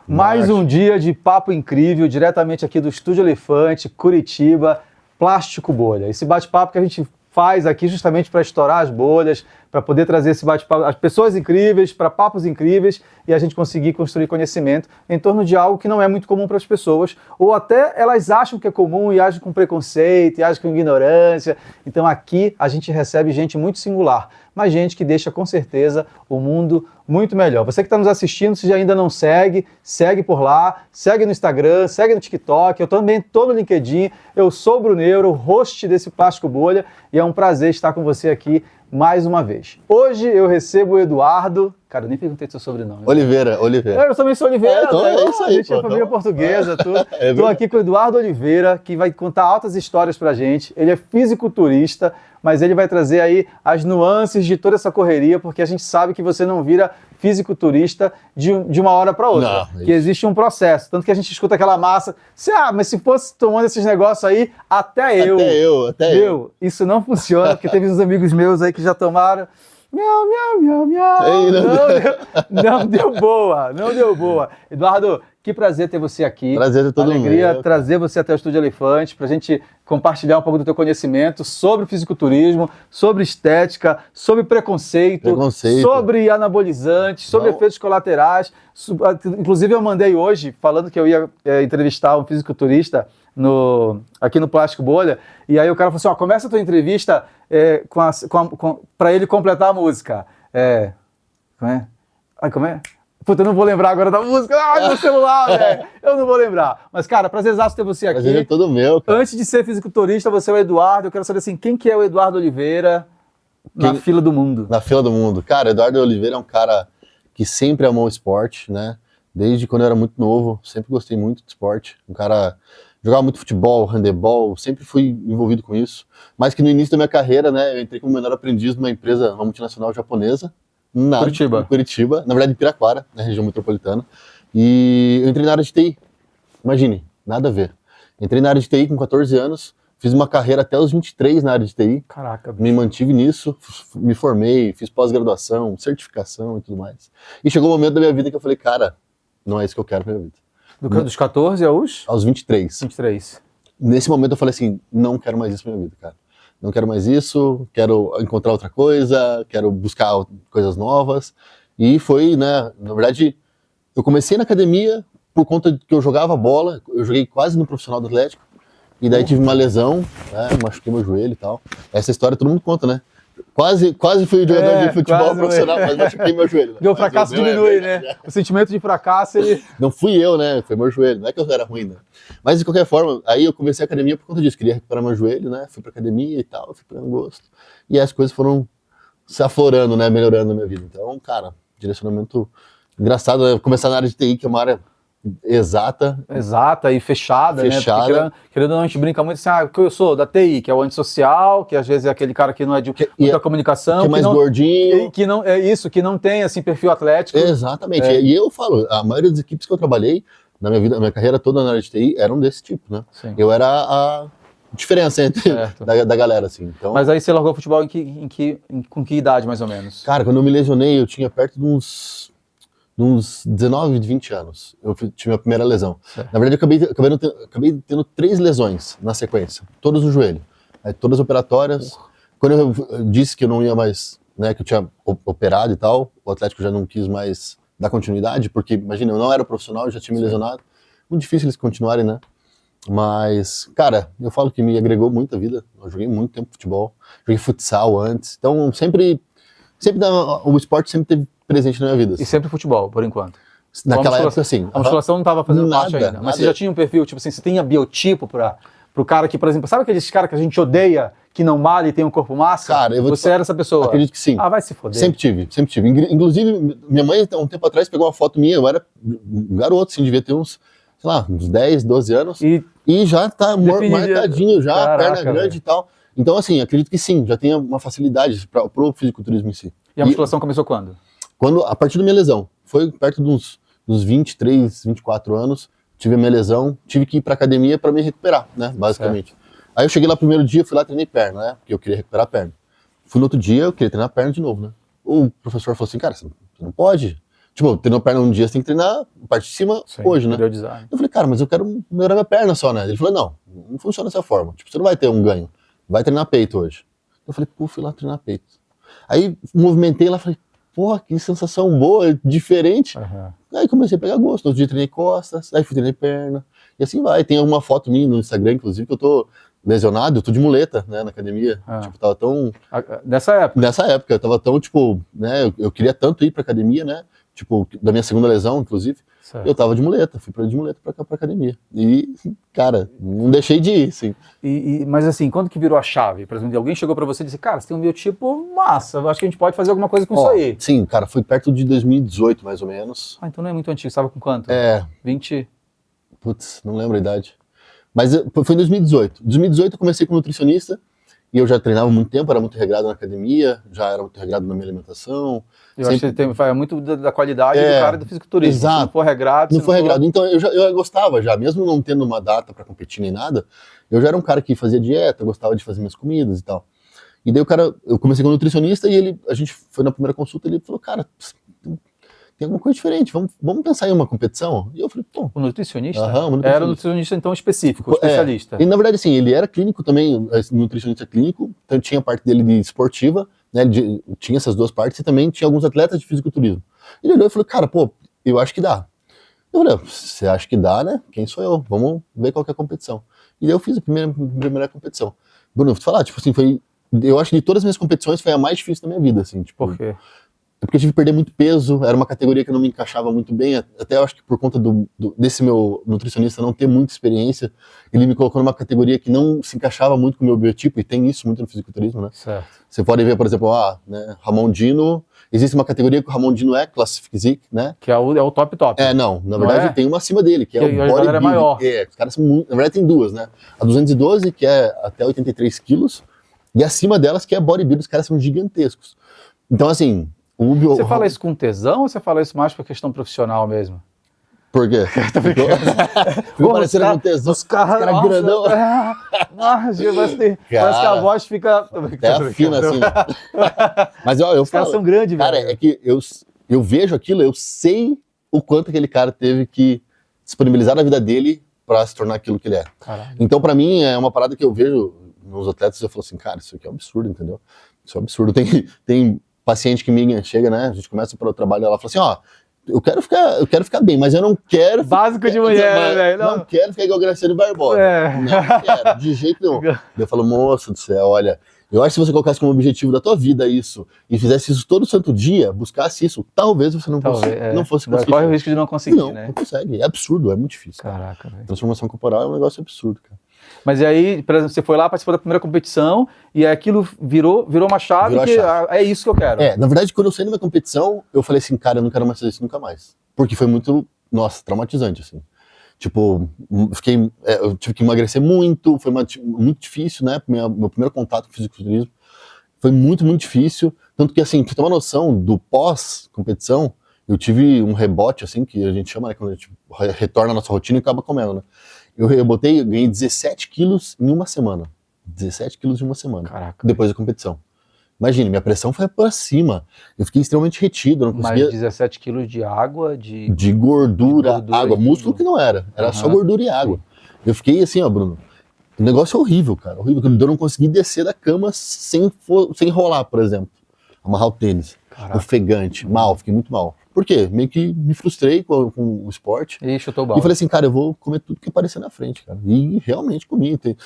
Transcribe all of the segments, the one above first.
Mais um dia de papo incrível, diretamente aqui do Estúdio Elefante, Curitiba, Plástico Bolha. Esse bate-papo que a gente faz aqui justamente para estourar as bolhas, para poder trazer esse bate-papo, as pessoas incríveis, para papos incríveis e a gente conseguir construir conhecimento em torno de algo que não é muito comum para as pessoas, ou até elas acham que é comum e agem com preconceito, e agem com ignorância. Então aqui a gente recebe gente muito singular, mas gente que deixa com certeza o mundo muito melhor. Você que está nos assistindo, se ainda não segue, segue por lá, segue no Instagram, segue no TikTok, eu também estou no LinkedIn, eu sou o Bruneiro, host desse Plástico Bolha, e é um prazer estar com você aqui mais uma vez. Hoje eu recebo o Eduardo, cara, eu nem perguntei do seu sobrenome. Oliveira. Eu também sou Oliveira, então é isso aí, a gente é família portuguesa, tudo. Estou aqui com o Eduardo Oliveira, que vai contar altas histórias pra gente. Ele é fisiculturista, mas ele vai trazer aí as nuances de toda essa correria, porque a gente sabe que você não vira fisiculturista de uma hora para outra, que existe um processo, tanto que a gente escuta aquela massa, mas se fosse tomando esses negócios aí, até eu. Isso não funciona, porque teve uns amigos meus aí que já tomaram, miau. Não deu boa. Eduardo, que prazer ter você aqui. Prazer de todo mundo. Alegria trazer você até o Estúdio Elefante para a gente compartilhar um pouco do teu conhecimento sobre fisiculturismo, sobre estética, sobre preconceito. Sobre anabolizantes, sobre efeitos colaterais. Inclusive eu mandei hoje, falando que eu ia entrevistar um fisiculturista aqui no Plástico Bolha, e aí o cara falou assim, começa a tua entrevista para ele completar a música. Como é? Puta, eu não vou lembrar agora da música. Meu celular, velho. Eu não vou lembrar. Mas, cara, prazerzaço ter você aqui. Prazer é todo meu, cara. Antes de ser fisiculturista, você é o Eduardo. Eu quero saber, assim, quem que é o Eduardo Oliveira na fila do mundo? Na fila do mundo. Cara, Eduardo Oliveira é um cara que sempre amou o esporte, né? Desde quando eu era muito novo, sempre gostei muito de esporte. Um cara jogava muito futebol, handebol, sempre fui envolvido com isso. Mas que no início da minha carreira, né, eu entrei como menor aprendiz numa empresa, uma multinacional japonesa, em Curitiba, na verdade em Piraquara, na região metropolitana, e eu entrei na área de TI, imagine, nada a ver. Entrei na área de TI com 14 anos, fiz uma carreira até os 23 na área de TI, Caraca, bicho. Me mantive nisso, me formei, fiz pós-graduação, certificação e tudo mais. E chegou um momento da minha vida que eu falei, cara, não é isso que eu quero pra minha vida. Dos 14 aos 23. Nesse momento eu falei assim, não quero mais isso pra minha vida, cara. Não quero mais isso, quero encontrar outra coisa, quero buscar coisas novas. E foi, né, na verdade, eu comecei na academia por conta de que eu jogava bola, eu joguei quase no profissional do Atlético, e daí tive uma lesão, né, machuquei meu joelho e tal. Essa história todo mundo conta, né? Quase fui jogador de futebol profissional, mas machuquei meu joelho. Porque o fracasso diminui, né? O sentimento de fracasso, ele... Não fui eu, né? Foi meu joelho. Não é que eu era ruim, né? Mas, de qualquer forma, aí eu comecei a academia por conta disso. Queria recuperar meu joelho, né? Fui pra academia e tal, fui pegando gosto. E as coisas foram se aflorando, né? Melhorando na minha vida. Então, cara, direcionamento engraçado, né? Começar na área de TI, que é uma área exata e fechada. Né? Porque, querendo ou não, a gente brinca muito assim, que eu sou da TI, que é o antissocial, que às vezes é aquele cara que não é de muita comunicação, que é mais gordinho, que não é isso, que não tem assim perfil atlético. Exatamente. E eu falo, a maioria das equipes que eu trabalhei na minha vida, na minha carreira toda na área de TI, eram desse tipo, né? Sim. Eu era a diferença entre da galera, assim. Então, mas aí você largou o futebol com que idade, mais ou menos? Cara, quando eu me lesionei, eu tinha perto de uns 19, 20 anos, eu tive minha primeira lesão. Na verdade, eu acabei tendo 3 lesões na sequência, todas no joelho, todas operatórias. Quando eu disse que eu não ia mais, né, que eu tinha operado e tal, o Atlético já não quis mais dar continuidade, porque, imagina, eu não era profissional, eu já tinha me lesionado. Muito difícil eles continuarem, né? Mas, cara, eu falo que me agregou muito a vida. Eu joguei muito tempo futebol, joguei futsal antes, então sempre o esporte sempre teve presente na minha vida. Assim. E sempre futebol, por enquanto? Naquela época, sim. A musculação não estava fazendo parte ainda, mas você já tinha um perfil, tipo assim, você tinha biotipo pro cara que, por exemplo, sabe aqueles caras que a gente odeia, que não malha e tem um corpo massa? Cara, você era essa pessoa? Acredito que sim. Vai se foder. Sempre tive. Inclusive, minha mãe, um tempo atrás, pegou uma foto minha, eu era um garoto, assim, devia ter uns 10, 12 anos, e já tá marcadinho, já, caraca, perna grande e tal. Então, assim, acredito que sim, já tenha uma facilidade pro fisiculturismo em si. E a musculação começou quando? A partir da minha lesão. Foi perto dos 23, 24 anos, tive a minha lesão, tive que ir pra academia pra me recuperar, né, basicamente. Aí eu cheguei lá no primeiro dia, fui lá, treinei perna, né, porque eu queria recuperar a perna. Fui no outro dia, eu queria treinar a perna de novo, né. O professor falou assim, cara, você não pode, Tipo, treinou perna um dia, você tem que treinar a parte de cima hoje, né? Periodizar. Eu falei, cara, mas eu quero melhorar minha perna só, né? Ele falou, não funciona dessa forma. Tipo, você não vai ter um ganho. Vai treinar peito hoje. Eu falei, pô, fui lá treinar peito. Aí movimentei lá, falei, porra, que sensação boa, diferente. Aí comecei a pegar gosto. Outro dia treinei costas, aí fui treinar perna. E assim vai. Tem uma foto minha no Instagram, inclusive, que eu tô lesionado, eu tô de muleta, né, na academia. Tipo, tava tão... Nessa época? Nessa época, eu tava tão, tipo, né, eu queria tanto ir pra academia, né, tipo, da minha segunda lesão, inclusive, eu tava de muleta, fui de muleta pra academia. E, cara, não deixei de ir, assim. Mas assim, quando que virou a chave? Por exemplo, alguém chegou pra você e disse, cara, você tem um biotipo massa, acho que a gente pode fazer alguma coisa com isso aí. Sim, cara, foi perto de 2018, mais ou menos. Então não é muito antigo, você tava com quanto? 20? Putz, não lembro a idade. Mas foi em 2018. Em 2018 eu comecei como nutricionista e eu já treinava há muito tempo, era muito regrado na academia, já era muito regrado na minha alimentação. Eu acho que é muito da qualidade do cara do fisiculturismo. Exato. Se não for regrado... Não for regrado. Então eu gostava já, mesmo não tendo uma data para competir nem nada, eu já era um cara que fazia dieta, eu gostava de fazer minhas comidas e tal. E daí eu comecei como nutricionista e a gente foi na primeira consulta e ele falou, cara, tem alguma coisa diferente, vamos pensar em uma competição? E eu falei, pô... O nutricionista? Era um nutricionista então específico, especialista. E na verdade assim, ele era clínico também, nutricionista clínico, então tinha a parte dele de esportiva, né, tinha essas duas partes e também tinha alguns atletas de fisiculturismo. Ele olhou e falou, cara, pô, eu acho que dá. Eu falei, você acha que dá, né? Quem sou eu? Vamos ver qual que é a competição. E daí eu fiz a primeira competição. Bruno, eu vou te falar, tipo assim, eu acho que de todas as minhas competições foi a mais difícil da minha vida, assim. Tipo, por quê? Porque eu tive que perder muito peso, era uma categoria que eu não me encaixava muito bem, até eu acho que por conta desse meu nutricionista não ter muita experiência, ele me colocou numa categoria que não se encaixava muito com o meu biotipo, e tem isso muito no fisiculturismo, né? Certo. Você pode ver, por exemplo, né, Ramon Dino, existe uma categoria que o Ramon Dino é Classic Physique, né? Que é o top. Não, na verdade tem uma acima dele, que é o bodybuilding. É maior. Os caras são muito, na verdade tem duas, né? A 212, que é até 83 quilos, e acima delas, que é bodybuilding, os caras são gigantescos. Então, assim... Você fala isso com tesão ou você fala isso mais por questão profissional mesmo? Por quê? Ficou parecendo com tesão. Os caras grandão. Parece que a voz fica... Até afina assim. Mas eu os caras são grandes, cara, velho. É que eu vejo aquilo, eu sei o quanto aquele cara teve que disponibilizar na vida dele pra se tornar aquilo que ele é. Caralho. Então, pra mim, é uma parada que eu vejo nos atletas, eu falo assim, cara, isso aqui é um absurdo, entendeu? Isso é um absurdo. Tem paciente que me chega, né? A gente começa pelo trabalho, ela fala assim, ó, eu quero ficar bem, mas eu não quero... Básico de mulher, velho. Não quero ficar igual a Graciane Barbosa. Não quero, de jeito nenhum. Eu falo, moço do céu, olha, eu acho que se você colocasse como objetivo da tua vida isso, e fizesse isso todo santo dia, buscasse isso, talvez você não fosse conseguir. Corre o risco de não conseguir, né? Não consegue, é absurdo, é muito difícil. Caraca, velho. Transformação corporal é um negócio absurdo, cara. Mas e aí, por exemplo, você foi lá, participou da primeira competição e aquilo virou uma chave é isso que eu quero. Na verdade, quando eu saí numa competição, eu falei assim, cara, eu não quero mais fazer isso nunca mais. Porque foi muito, nossa, traumatizante, assim. Tipo, eu tive que emagrecer muito, foi muito difícil, né? Meu primeiro contato com o fisiculturismo foi muito, muito difícil. Tanto que, assim, pra ter uma noção do pós-competição, eu tive um rebote, assim, que a gente chama, né? Quando a gente retorna à nossa rotina e acaba comendo, né? Eu ganhei 17 quilos em uma semana. 17 quilos em uma semana. Caraca. Depois da competição. Imagina, minha pressão foi pra cima. Eu fiquei extremamente retido, eu não conseguia... Mas 17 quilos de água, de gordura, água. Músculo que não era. Era só gordura e água. Eu fiquei assim, ó, Bruno. O negócio é horrível, cara. Horrível. Eu não consegui descer da cama sem enrolar, por exemplo. Amarrar o tênis. Caraca. Ofegante, mal, fiquei muito mal. Por quê? Meio que me frustrei com o esporte. E chutou o balde. E falei assim, cara, eu vou comer tudo que aparecer na frente, cara. E realmente comi. Teve,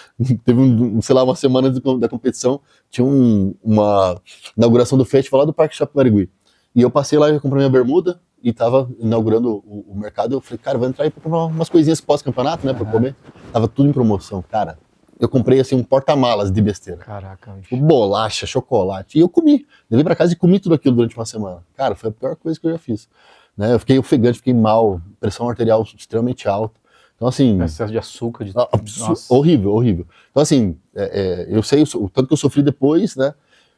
sei lá, uma semana da competição, tinha uma inauguração do festival lá do Parque Shopping Marigui. E eu passei lá, eu comprei minha bermuda e tava inaugurando o mercado. Eu falei, cara, vou entrar aí pra comprar umas coisinhas pós-campeonato, né, pra comer. Tava tudo em promoção, cara. Eu comprei, assim, um porta-malas de besteira. Caraca, bicho. Bolacha, chocolate. E eu comi. Levei pra casa e comi tudo aquilo durante uma semana. Cara, foi a pior coisa que eu já fiz. Né? Eu fiquei ofegante, fiquei mal. Pressão arterial extremamente alta. Então, assim... Excesso de açúcar. Horrível, horrível. Então, assim, eu sei o tanto que eu sofri depois, né?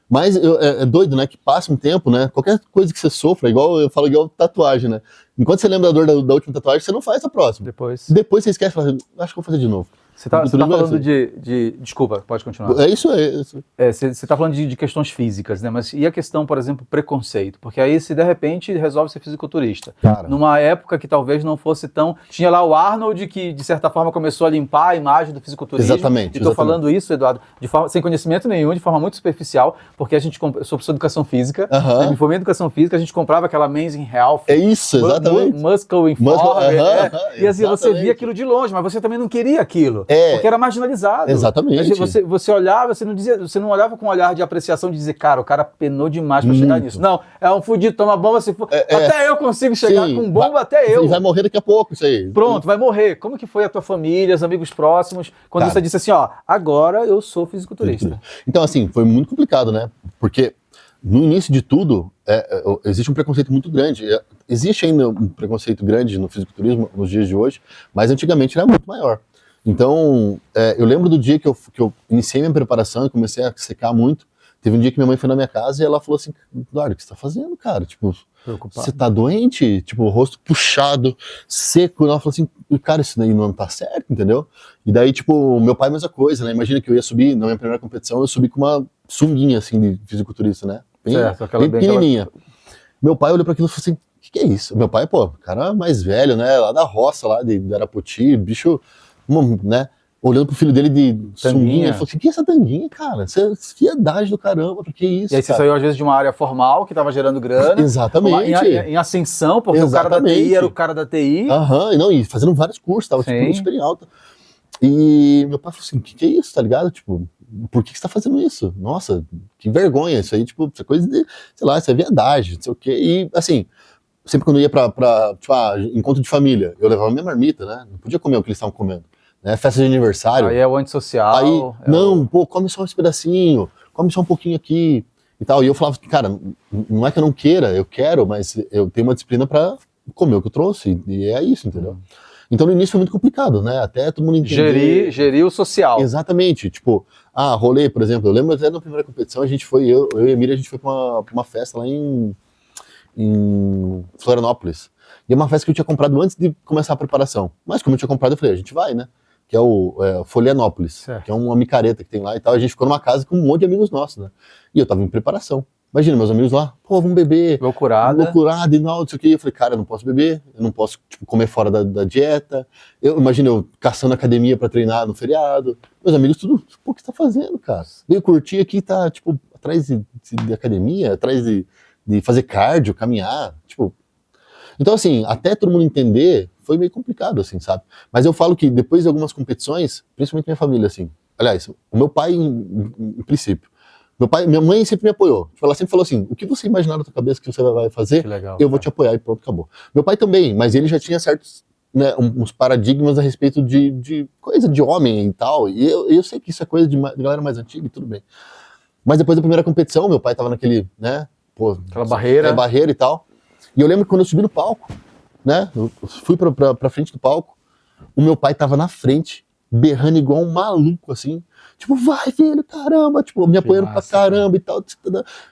Mas é doido, né? Que passa um tempo, né? Qualquer coisa que você sofra, eu falo igual tatuagem, né? Enquanto você lembra da dor da última tatuagem, você não faz a próxima. Depois você esquece e fala, acho que vou fazer de novo. Você tá Fisiculturismo é falando assim. Desculpa, pode continuar. É isso aí. Você está falando de questões físicas, né? Mas e a questão, por exemplo, preconceito? Porque aí, se de repente resolve ser fisiculturista, Cara. numa época que talvez não fosse tão... Tinha lá o Arnold, que de certa forma começou a limpar a imagem do fisiculturismo. Exatamente. E estou falando isso, Eduardo, sem conhecimento nenhum, de forma muito superficial, porque a gente... Eu sou professor de educação física, me formei em educação física, a gente comprava aquela Men's Health. É isso, exatamente. Muscle Informer. E assim, você exatamente. via aquilo de longe, mas você também não queria aquilo. Porque era marginalizado. Exatamente. Você olhava, você não olhava com um olhar de apreciação de dizer, cara, o cara penou demais pra chegar nisso. Não, é um fudido, toma bomba, até eu consigo chegar com bomba, até eu. E vai morrer daqui a pouco, isso aí. Pronto, vai morrer. Como que foi a tua família, os amigos próximos, quando Cara, você disse assim, ó, agora eu sou fisiculturista? Então, assim, foi muito complicado, né? Porque no início de tudo, existe um preconceito muito grande. Existe ainda um preconceito grande no fisiculturismo nos dias de hoje, mas antigamente era muito maior. Então, eu lembro do dia que eu iniciei minha preparação e comecei a secar muito. Teve um dia que minha mãe foi na minha casa e ela falou assim, Eduardo, o que você tá fazendo, cara? Tipo, você tá doente? Tipo, o rosto puxado, seco. E ela falou assim, cara, isso daí não tá certo, entendeu? E daí, tipo, meu pai, a mesma coisa, né? Imagina que eu ia subir, na minha primeira competição, eu subi com uma sunguinha, assim, de fisiculturista, né? Bem pequenininha. Meu pai olhou pra aquilo e falou assim, o que é isso? Meu pai, pô, cara mais velho, né? Lá da roça, lá de Arapoti, bicho, né? Olhando pro filho dele de sunguinha, ele falou assim, que é essa tanguinha, cara? Isso é fiedade do caramba, por que isso, E aí você saiu às vezes de uma área formal, que tava gerando grana. Exatamente. Em ascensão, porque o cara da TI era o cara da TI. E fazendo vários cursos, tava tipo, super em alta. E meu pai falou assim, que é isso, tá ligado? Tipo, por que você tá fazendo isso? Nossa, que vergonha, isso aí, tipo, isso é coisa de, sei lá, isso é viadagem, não sei o quê. E, assim, sempre quando eu ia pra tipo, encontro de família, eu levava minha marmita, né? Não podia comer o que eles estavam comendo. Né? Festa de aniversário. Aí é o antissocial. Aí, pô, come só esse pedacinho, come só um pouquinho aqui e tal. E eu falava, cara, não é que eu não queira, eu quero, mas eu tenho uma disciplina pra comer o que eu trouxe, e é isso, entendeu? Então no início foi muito complicado, né? Até todo mundo entender. Gerir o social. Exatamente. Tipo, rolê, por exemplo, eu lembro até na primeira competição, a gente foi, eu e a Miriam, a gente foi pra uma festa lá em Florianópolis. E é uma festa que eu tinha comprado antes de começar a preparação. Mas como eu tinha comprado, eu falei, a gente vai, né? Que é o Florianópolis, certo. Que é uma micareta que tem lá e tal. A gente ficou numa casa com um monte de amigos nossos, né? E eu tava em preparação. Imagina, meus amigos lá, pô, vamos beber. Loucurada e não sei o que. Eu falei, cara, eu não posso beber, eu não posso, tipo, comer fora da dieta. Imagina eu caçando academia pra treinar no feriado. Meus amigos tudo, pô, o que você tá fazendo, cara? Veio curtir aqui, tá, tipo, atrás de academia, atrás de fazer cardio, caminhar, tipo... Então, assim, até todo mundo entender, foi meio complicado, assim, sabe? Mas eu falo que depois de algumas competições, principalmente minha família, assim, aliás, o meu pai, em princípio, minha mãe sempre me apoiou. Ela sempre falou assim, o que você imaginar na tua cabeça que você vai fazer, eu vou te apoiar e pronto, acabou. Meu pai também, mas ele já tinha certos, né, uns paradigmas a respeito de coisa de homem e tal, e eu sei que isso é coisa de galera mais antiga e tudo bem. Mas depois da primeira competição, meu pai tava naquele, né, pô... Aquela barreira e tal. E eu lembro que quando eu subi no palco, né, eu fui pra frente do palco, o meu pai tava na frente, berrando igual um maluco, assim, tipo, vai, filho, caramba, tipo, me apoiando pra caramba e tal.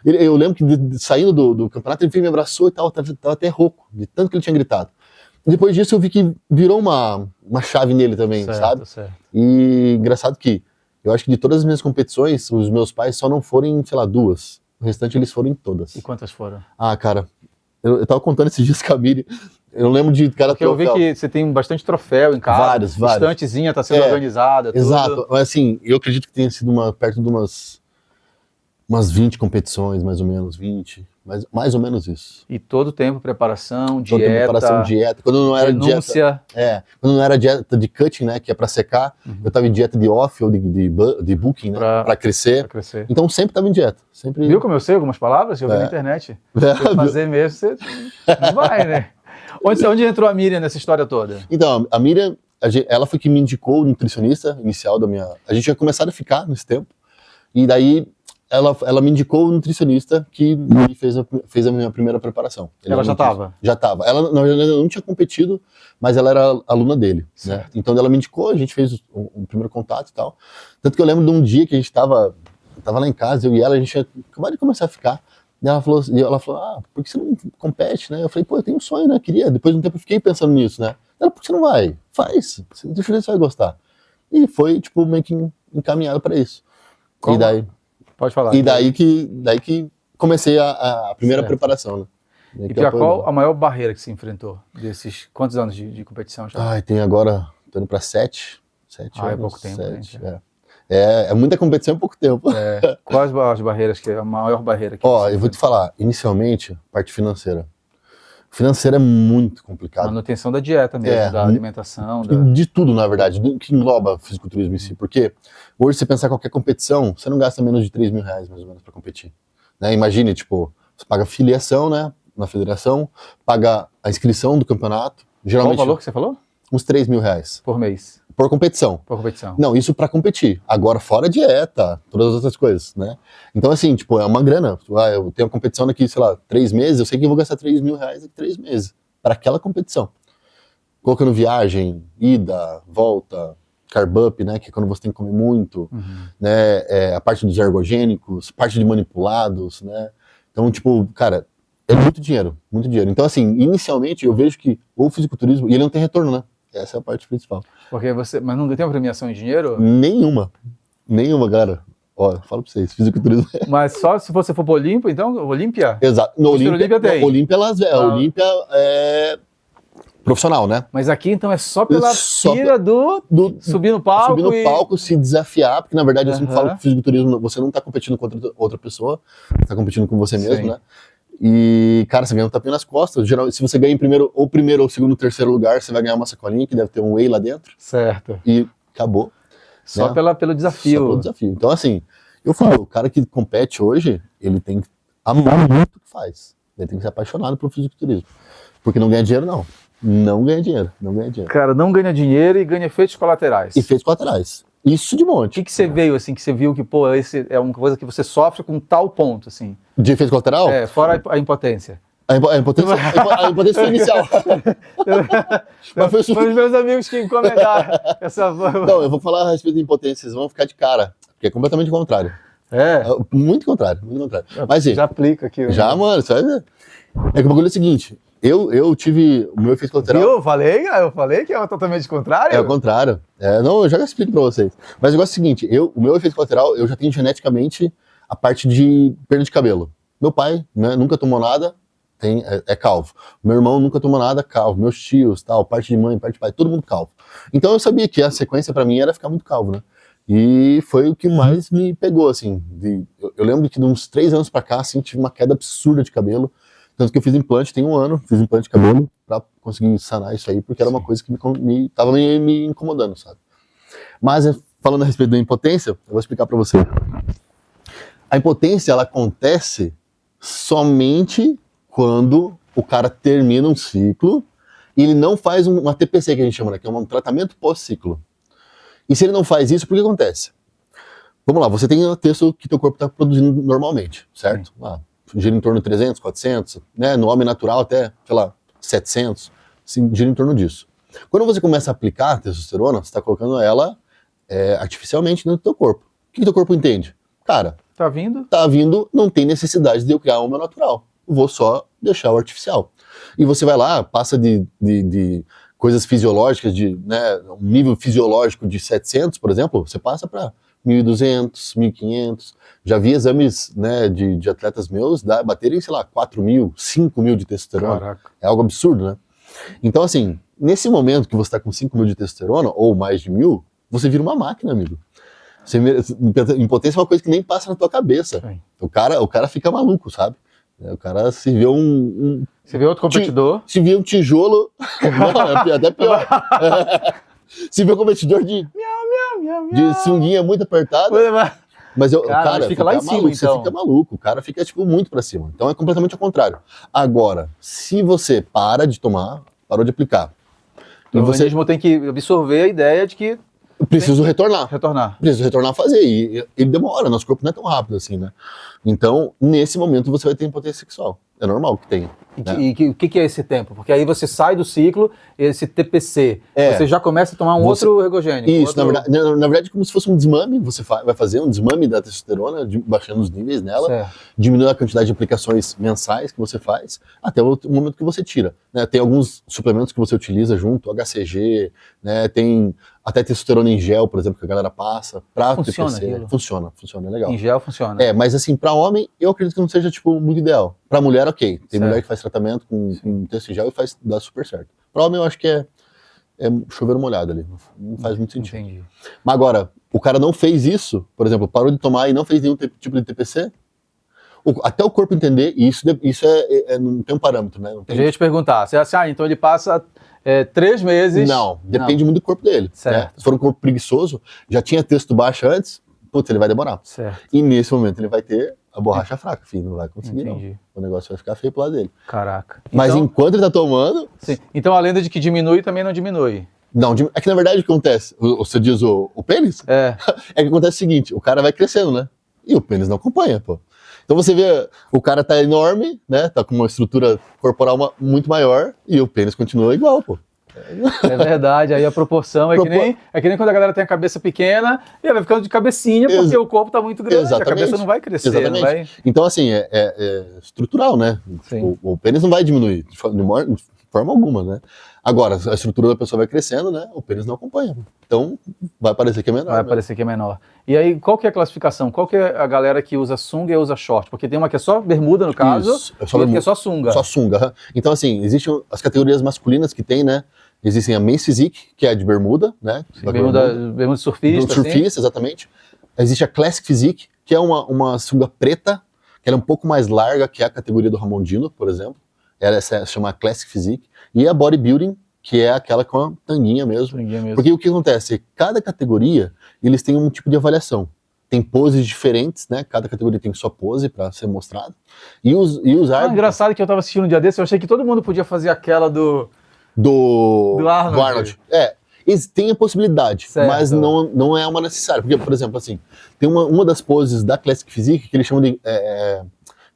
Eu lembro que saindo do campeonato, ele veio me abraçou e tal, tava até rouco, de tanto que ele tinha gritado. E depois disso eu vi que virou uma chave nele também, sabe? Certo. E engraçado que, eu acho que de todas as minhas competições, os meus pais só não foram em, sei lá, 2. O restante eles foram em todas. E quantas foram? Cara... Eu tava contando esses dias com a Miri, eu lembro de cada troféu. Porque eu vi que você tem bastante troféu em casa. Vários. Estantezinha tá sendo organizada. Tudo. Exato, mas assim, eu acredito que tenha sido perto de umas 20 competições, mais ou menos, 20, mais ou menos isso. E todo tempo preparação, dieta. Quando não era renúncia. dieta. Quando não era dieta de cutting, né, que é pra secar, eu tava em dieta de off ou de booking, né, pra crescer. Então sempre tava em dieta. Sempre... Viu como eu sei algumas palavras? Eu vi na internet. Fazer mesmo, você não vai, né? Onde entrou a Miriam nessa história toda? Então, a Miriam, ela foi que me indicou o nutricionista inicial da minha... A gente tinha começado a ficar nesse tempo, e daí ela me indicou o nutricionista que fez a minha primeira preparação. Ela já estava? Já estava. Ela, na verdade, não tinha competido, mas ela era aluna dele, né? Então ela me indicou, a gente fez o primeiro contato e tal. Tanto que eu lembro de um dia que a gente tava lá em casa, eu e ela, a gente tinha acabado de começar a ficar. E ela falou, por que você não compete, né? Eu falei, pô, eu tenho um sonho, né? Queria. Depois de um tempo eu fiquei pensando nisso, né? Ela, por que você não vai? Faz. Deixa eu ver se você vai gostar. E foi, tipo, meio que encaminhado para isso. Como? E daí, Pode falar. daí que comecei a primeira Certo. preparação, né? E Pia, qual a maior barreira que você enfrentou desses quantos anos de competição já? Ai, tem agora, tô indo pra 7 Ah, anos. é pouco tempo, 7, gente. é muita competição em pouco tempo. Quais as barreiras que é a maior barreira que Ó, você eu vou te enfrentou? falar, inicialmente, parte financeira. Financeira é muito complicado. Manutenção da dieta mesmo, da alimentação, De tudo, na verdade, do que engloba fisiculturismo em si. Porque hoje, você pensar qualquer competição, você não gasta menos de 3 mil reais, mais ou menos, pra competir. Né? Imagine, tipo, você paga filiação, né, na federação, paga a inscrição do campeonato, Qual geralmente o valor que você falou? uns 3 mil reais Por mês, por competição. por competição. Não, isso pra competir. Agora, fora dieta, todas as outras coisas, né? Então, assim, tipo, é uma grana. Eu tenho uma competição daqui, sei lá, 3 meses, eu sei que eu vou gastar 3 mil reais daqui 3 meses para aquela competição. Colocando viagem, ida, volta, carb up, né? Que é quando você tem que comer muito, né? A parte dos ergogênicos, parte de manipulados, né? Então, tipo, cara, é muito dinheiro, muito dinheiro. Então, assim, inicialmente eu vejo que o fisiculturismo, e ele não tem retorno, né? Essa é a parte principal. Porque mas não tem uma premiação em dinheiro? Nenhuma, galera. Ó, eu falo pra vocês, fisiculturismo. Mas só se você for pro Olímpia, então? Olímpia? Exato. No Mr. Olímpia tem. Olímpia Las Vegas. Olímpia é profissional, né? Mas aqui então é só pela Só pira do subir no palco. Subir no palco, se desafiar, porque na verdade eu sempre Aham. falo que fisiculturismo, você não tá competindo contra outra pessoa, você tá competindo com você mesmo, Sim. né? E, cara, você ganha um tapinha nas costas. Geralmente, se você ganha em primeiro ou segundo, terceiro lugar, você vai ganhar uma sacolinha que deve ter um whey lá dentro. Certo. E acabou. Só Né? pelo Só desafio. pelo desafio. Então, assim, eu falo, o cara que compete hoje, ele tem que amar muito o que faz. Ele tem que ser apaixonado pelo fisiculturismo. Porque não ganha dinheiro, não. Não ganha dinheiro. Cara, não ganha dinheiro e ganha efeitos colaterais. Efeitos colaterais. Isso de O monte. que você veio, assim, que você viu que, pô, esse é uma coisa que você sofre com tal ponto, assim? De efeito colateral? Fora a impotência. A impotência foi inicial. Mas foi Foi os meus amigos que encomendaram essa... Não, eu vou falar a respeito da impotência, vocês vão ficar de cara. Porque é completamente contrário. Muito contrário, muito contrário. Mas, sim, Já aplica aqui. já, mano, você vai ver. É que o bagulho é o seguinte, eu tive o meu efeito colateral... Viu? Eu falei que é totalmente contrário. É o contrário. Não, eu já explico pra vocês. Mas o negócio é o seguinte, o meu efeito colateral, eu já tenho geneticamente a parte de perda de cabelo. Meu pai, né, nunca tomou nada, é calvo. Meu irmão nunca tomou nada, calvo. Meus tios, tal, parte de mãe, parte de pai, todo mundo calvo. Então eu sabia que a sequência pra mim era ficar muito calvo, né? E foi o que mais me pegou, assim. Eu lembro que de uns 3 anos pra cá, assim, tive uma queda absurda de cabelo. Tanto que eu fiz implante, tem 1 ano, fiz implante de cabelo pra conseguir sanar isso aí, porque era uma coisa que tava me incomodando, sabe? Mas, falando a respeito da impotência, eu vou explicar pra você. A impotência, ela acontece somente quando o cara termina um ciclo e ele não faz uma TPC, que a gente chama, né, que é um tratamento pós-ciclo. E se ele não faz isso, por que acontece? Vamos lá, você tem o texto que teu corpo está produzindo normalmente, certo? Gira em torno de 300, 400, né? No homem natural até, sei lá, 700, assim, gira em torno disso. Quando você começa a aplicar a testosterona, você está colocando ela artificialmente dentro do teu corpo. O que teu corpo entende? Cara, Tá vindo? tá vindo, não tem necessidade de eu criar o meu natural. Vou só deixar o artificial. E você vai lá, passa de coisas fisiológicas, né, um nível fisiológico de 700, por exemplo, você passa para 1.200, 1.500. Já vi exames, né, de atletas meus baterem, sei lá, 4.000, 5.000 de testosterona. Caraca. É algo absurdo, né? Então, assim, nesse momento que você está com 5.000 de testosterona, ou mais de 1.000, você vira uma máquina, amigo. Impotência é uma coisa que nem passa na tua cabeça. Sim. O cara fica maluco, sabe? O cara se vê Você vê outro competidor? Se vê um tijolo... Não, é até pior. Se vê um competidor de sunguinha muito apertada... Mas o cara fica lá em cima, maluco, então. Você fica maluco, o cara fica tipo muito pra cima. Então é completamente ao contrário. Agora, se você parou de aplicar, e O você organismo tem que absorver a ideia de que preciso retornar. Preciso retornar a fazer. E ele demora, nosso corpo não é tão rápido assim, né? Então, nesse momento você vai ter impotência sexual. É normal que tenha. E o que é esse tempo? Porque aí você sai do ciclo, esse TPC, você já começa a tomar outro ergogênico. Isso, na verdade, como se fosse um desmame, você vai fazer um desmame da testosterona, baixando os níveis nela, diminuindo a quantidade de aplicações mensais que você faz, até o momento que você tira. Né? Tem alguns suplementos que você utiliza junto, HCG, né? Tem até testosterona em gel, por exemplo, que a galera passa para funciona TPC. aquilo? Funciona, é legal. Em gel funciona. Mas assim, para homem, eu acredito que não seja, tipo, muito ideal. Para mulher, ok. Tem mulher que faz tratamento com testo em gel e dá super certo. Para homem, eu acho que é chover molhado ali. Não faz muito sentido. Entendi. Mas agora, o cara não fez isso, por exemplo, parou de tomar e não fez nenhum tipo de TPC, até o corpo entender, e isso não tem um parâmetro, né? Eu já ia te perguntar, você assim, então ele passa 3 meses... Não, depende muito do corpo dele. Né? Se for um corpo preguiçoso, já tinha testo baixo antes, putz, ele vai demorar. Certo. E nesse momento ele vai ter a borracha fraca, filho, não vai conseguir. Entendi. Não. O negócio vai ficar feio pro lado dele. Caraca. Mas então, enquanto ele tá tomando... Sim. Então a lenda de que diminui também não diminui. Não, é que na verdade o que acontece, você diz o pênis? É que acontece o seguinte, o cara vai crescendo, né? E o pênis não acompanha, pô. Então você vê, o cara tá enorme, né? Tá com uma estrutura corporal muito maior e o pênis continua igual, pô. É verdade, aí a proporção é que nem quando a galera tem a cabeça pequena e vai ficando de cabecinha porque o corpo tá muito grande, exatamente. A cabeça não vai crescer. Exatamente. Não vai... Então assim, é estrutural, né? O pênis não vai diminuir de forma alguma, né? Agora, a estrutura da pessoa vai crescendo, né? O pênis não acompanha. Então, vai parecer que é menor. Vai parecer que é menor. E aí, qual que é a classificação? Qual que é a galera que usa sunga e usa short? Porque tem uma que é só bermuda, no caso, e outra que é só sunga. Só sunga. Então, assim, existem as categorias masculinas que tem, né? Existem a Men's Physique, que é de bermuda, né? Sim, bermuda surfista. Surfista, exatamente. Existe a Classic Physique, que é uma sunga preta, que ela é um pouco mais larga, que é a categoria do Ramondino, por exemplo. Ela se chama Classic Physique. E a Bodybuilding, que é aquela com a tanguinha mesmo. Porque o que acontece? Cada categoria, eles têm um tipo de avaliação. Tem poses diferentes, né? Cada categoria tem sua pose para ser mostrada. E os árbitros... engraçado que eu tava assistindo um dia desse, eu achei que todo mundo podia fazer aquela do Arnold. Tem a possibilidade, certo. Mas não é uma necessária. Porque, por exemplo, assim, tem uma das poses da Classic Physique que eles chamam de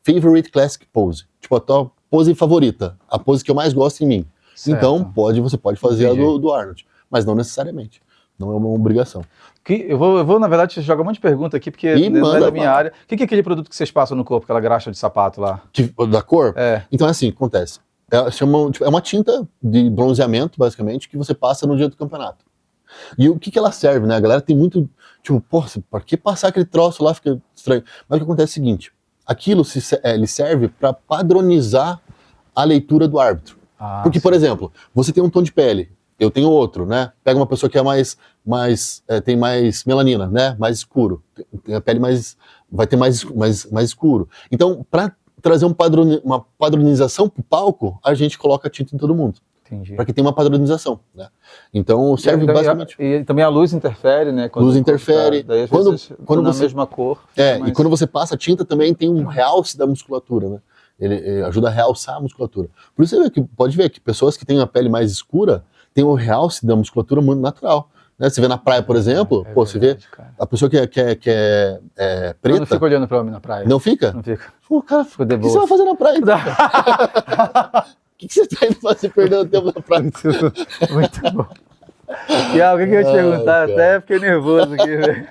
Favorite Classic Pose. Tipo, a tua pose favorita, a pose que eu mais gosto em mim. Certo. Então, você pode fazer a do Arnold, mas não necessariamente. Não é uma obrigação. Eu vou, na verdade, te jogar um monte de pergunta aqui, porque não é da minha área. O que é aquele produto que vocês passam no corpo, aquela graxa de sapato lá? Da cor? Então, é assim, acontece. É uma tinta de bronzeamento, basicamente, que você passa no dia do campeonato. E o que ela serve, né? A galera tem muito... Tipo, por que passar aquele troço lá? Fica estranho. Mas o que acontece é o seguinte. Aquilo ele serve para padronizar a leitura do árbitro. Porque, por exemplo, você tem um tom de pele, eu tenho outro, né? Pega uma pessoa que é tem mais melanina, né? Mais escuro. Tem a pele vai ter mais escuro. Então, para trazer uma padronização pro palco, a gente coloca tinta em todo mundo. Entendi. Para que tenha uma padronização, né? Então, serve basicamente... E também a luz interfere, né? Luz interfere. Daí, quando você... na mesma cor. E quando você passa a tinta também tem um realce da musculatura, né? Ele ajuda a realçar a musculatura. Por isso você pode ver que pessoas que têm a pele mais escura têm o realce da musculatura muito natural. Né? Você vê na praia, por exemplo, você vê a pessoa que é preta... Eu não fico olhando para homem na praia. Não fica? Não fica. Pô, cara, o que você vai fazer na praia? O que você tá indo fazer perdendo tempo na praia? Muito bom. Tiago, o que eu ia te perguntar? Até fiquei nervoso aqui, velho.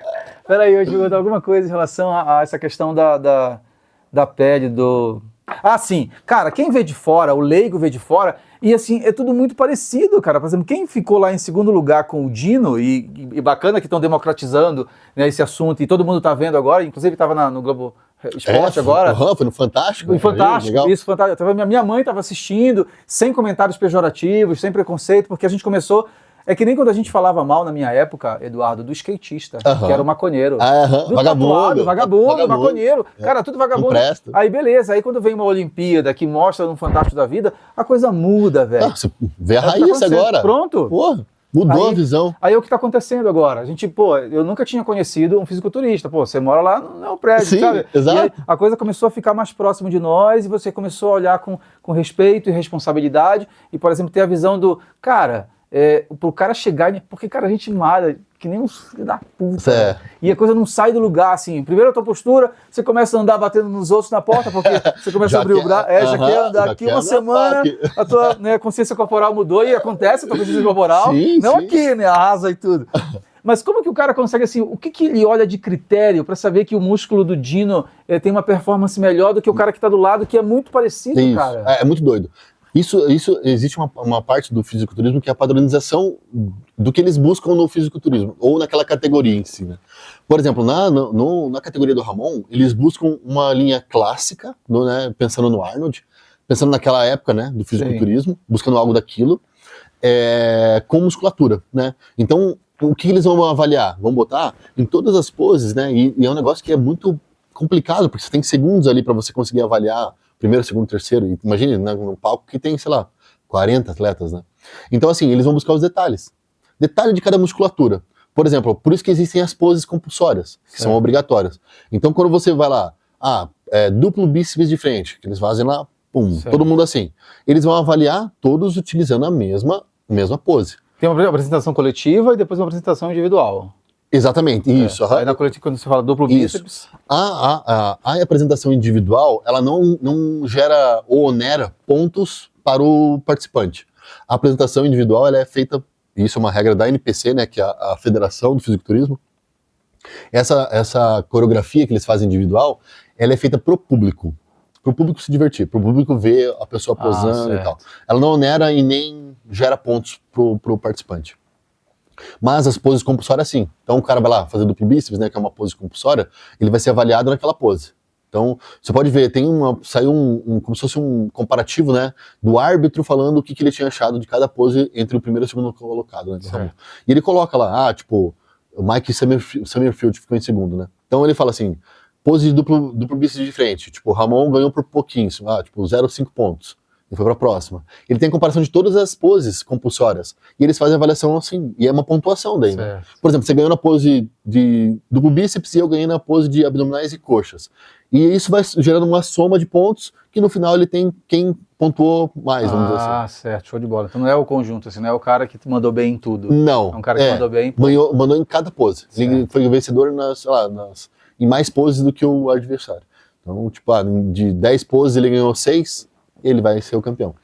Peraí, eu ia te perguntar alguma coisa em relação a essa questão da pele, sim, cara, quem vê de fora, o leigo vê de fora, e assim, é tudo muito parecido, cara. Por exemplo, quem ficou lá em segundo lugar com o Dino, e bacana que estão democratizando, né, esse assunto, e todo mundo tá vendo agora, inclusive tava no Globo Esporte agora. Foi no Fantástico. Foi fantástico, isso, fantástico. Minha mãe estava assistindo, sem comentários pejorativos, sem preconceito, porque a gente começou... É que nem quando a gente falava mal na minha época, Eduardo, do skatista, que era o maconheiro. Do vagabundo, maconheiro. Cara, tudo vagabundo. Aí beleza, aí quando vem uma Olimpíada que mostra no Fantástico da Vida, a coisa muda, velho. Você vê a raiz agora. Pronto. Porra, mudou a visão. Aí o que tá acontecendo agora? A gente, eu nunca tinha conhecido um fisiculturista. Você mora lá no prédio, sim, sabe? Exato. E aí a coisa começou a ficar mais próximo de nós e você começou a olhar com respeito e responsabilidade e, por exemplo, ter a visão do, cara... pro cara chegar, porque, cara, a gente malha, que nem um filho da puta. É. E a coisa não sai do lugar, assim. Primeiro a tua postura, você começa a andar batendo nos outros na porta, porque você começa a abrir o braço. Já quer andar aqui uma semana, a tua consciência corporal mudou e acontece a tua consciência corporal. Sim, não sim. aqui, né? Arrasa e tudo. Mas como que o cara consegue, assim, o que ele olha de critério para saber que o músculo do Dino tem uma performance melhor do que o cara que tá do lado, que é muito parecido, Isso. cara? É muito doido. Isso existe uma parte do fisiculturismo que é a padronização do que eles buscam no fisiculturismo, ou naquela categoria em si, né? Por exemplo, na categoria do Ramon, eles buscam uma linha clássica, né, pensando no Arnold, pensando naquela época, né, do fisiculturismo, buscando algo daquilo, com musculatura, né? Então, o que eles vão avaliar? Vão botar em todas as poses, né? E é um negócio que é muito complicado, porque você tem segundos ali para você conseguir avaliar primeiro, segundo, terceiro. E imagine, né, num palco que tem, sei lá, 40 atletas, né? Então, assim, eles vão buscar os detalhes. Detalhe de cada musculatura. Por exemplo, por isso que existem as poses compulsórias, que são obrigatórias. Então, quando você vai lá, duplo bíceps de frente, que eles fazem lá, pum, todo mundo assim. Eles vão avaliar todos utilizando a mesma pose. Tem uma apresentação coletiva e depois uma apresentação individual. Exatamente, isso. Aí na coletiva, quando você fala duplo bíceps... A apresentação individual, ela não gera ou onera pontos para o participante. A apresentação individual, ela é feita, isso é uma regra da NPC, né, que é a Federação do Fisiculturismo. Essa coreografia que eles fazem individual, ela é feita pro público se divertir, pro público ver a pessoa posando e tal. Ela não onera e nem gera pontos pro participante. Mas as poses compulsórias, sim. Então o cara vai lá fazer duplo bíceps, né, que é uma pose compulsória, ele vai ser avaliado naquela pose. Então, você pode ver, saiu como se fosse um comparativo, né, do árbitro falando o que ele tinha achado de cada pose entre o primeiro e o segundo colocado, né, e ele coloca lá, tipo, o Mike Summerfield ficou em segundo, né. Então ele fala assim, pose de duplo bíceps de frente, tipo, o Ramon ganhou por pouquinho, tipo, 0,5 pontos. E foi para a próxima. Ele tem a comparação de todas as poses compulsórias. E eles fazem a avaliação assim, e é uma pontuação daí, né? Por exemplo, você ganhou na pose de duplo bíceps e eu ganhei na pose de abdominais e coxas. E isso vai gerando uma soma de pontos que no final ele tem quem pontuou mais, vamos dizer assim. Ah, certo, show de bola. Então não é o conjunto, assim, não é o cara que mandou bem em tudo. Não. É um cara que mandou bem mandou em cada pose. Ele foi o vencedor em mais poses do que o adversário. Então, tipo, de 10 poses ele ganhou 6, ele vai ser o campeão.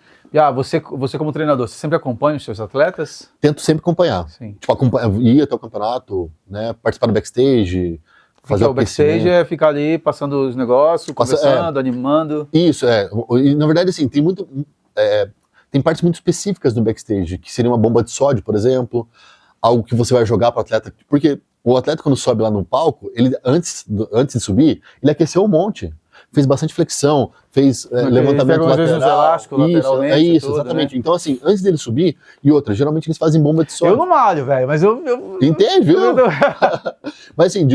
Você como treinador, você sempre acompanha os seus atletas? Tento sempre acompanhar. Sim. Tipo, ir até o campeonato, né, participar do backstage, fazer o backstage é ficar ali passando os negócios, conversando, animando. Isso, e na verdade, assim, tem partes muito específicas do backstage, que seria uma bomba de sódio, por exemplo, algo que você vai jogar para o atleta, porque o atleta quando sobe lá no palco, ele antes de subir, ele aqueceu um monte. Fez bastante flexão, fez levantamento lateral. Isso, tudo, exatamente. Né? Então, assim, antes dele subir, e outra, geralmente eles fazem bomba de sódio. Eu não malho, velho, mas eu... Entende, viu? Mas, assim,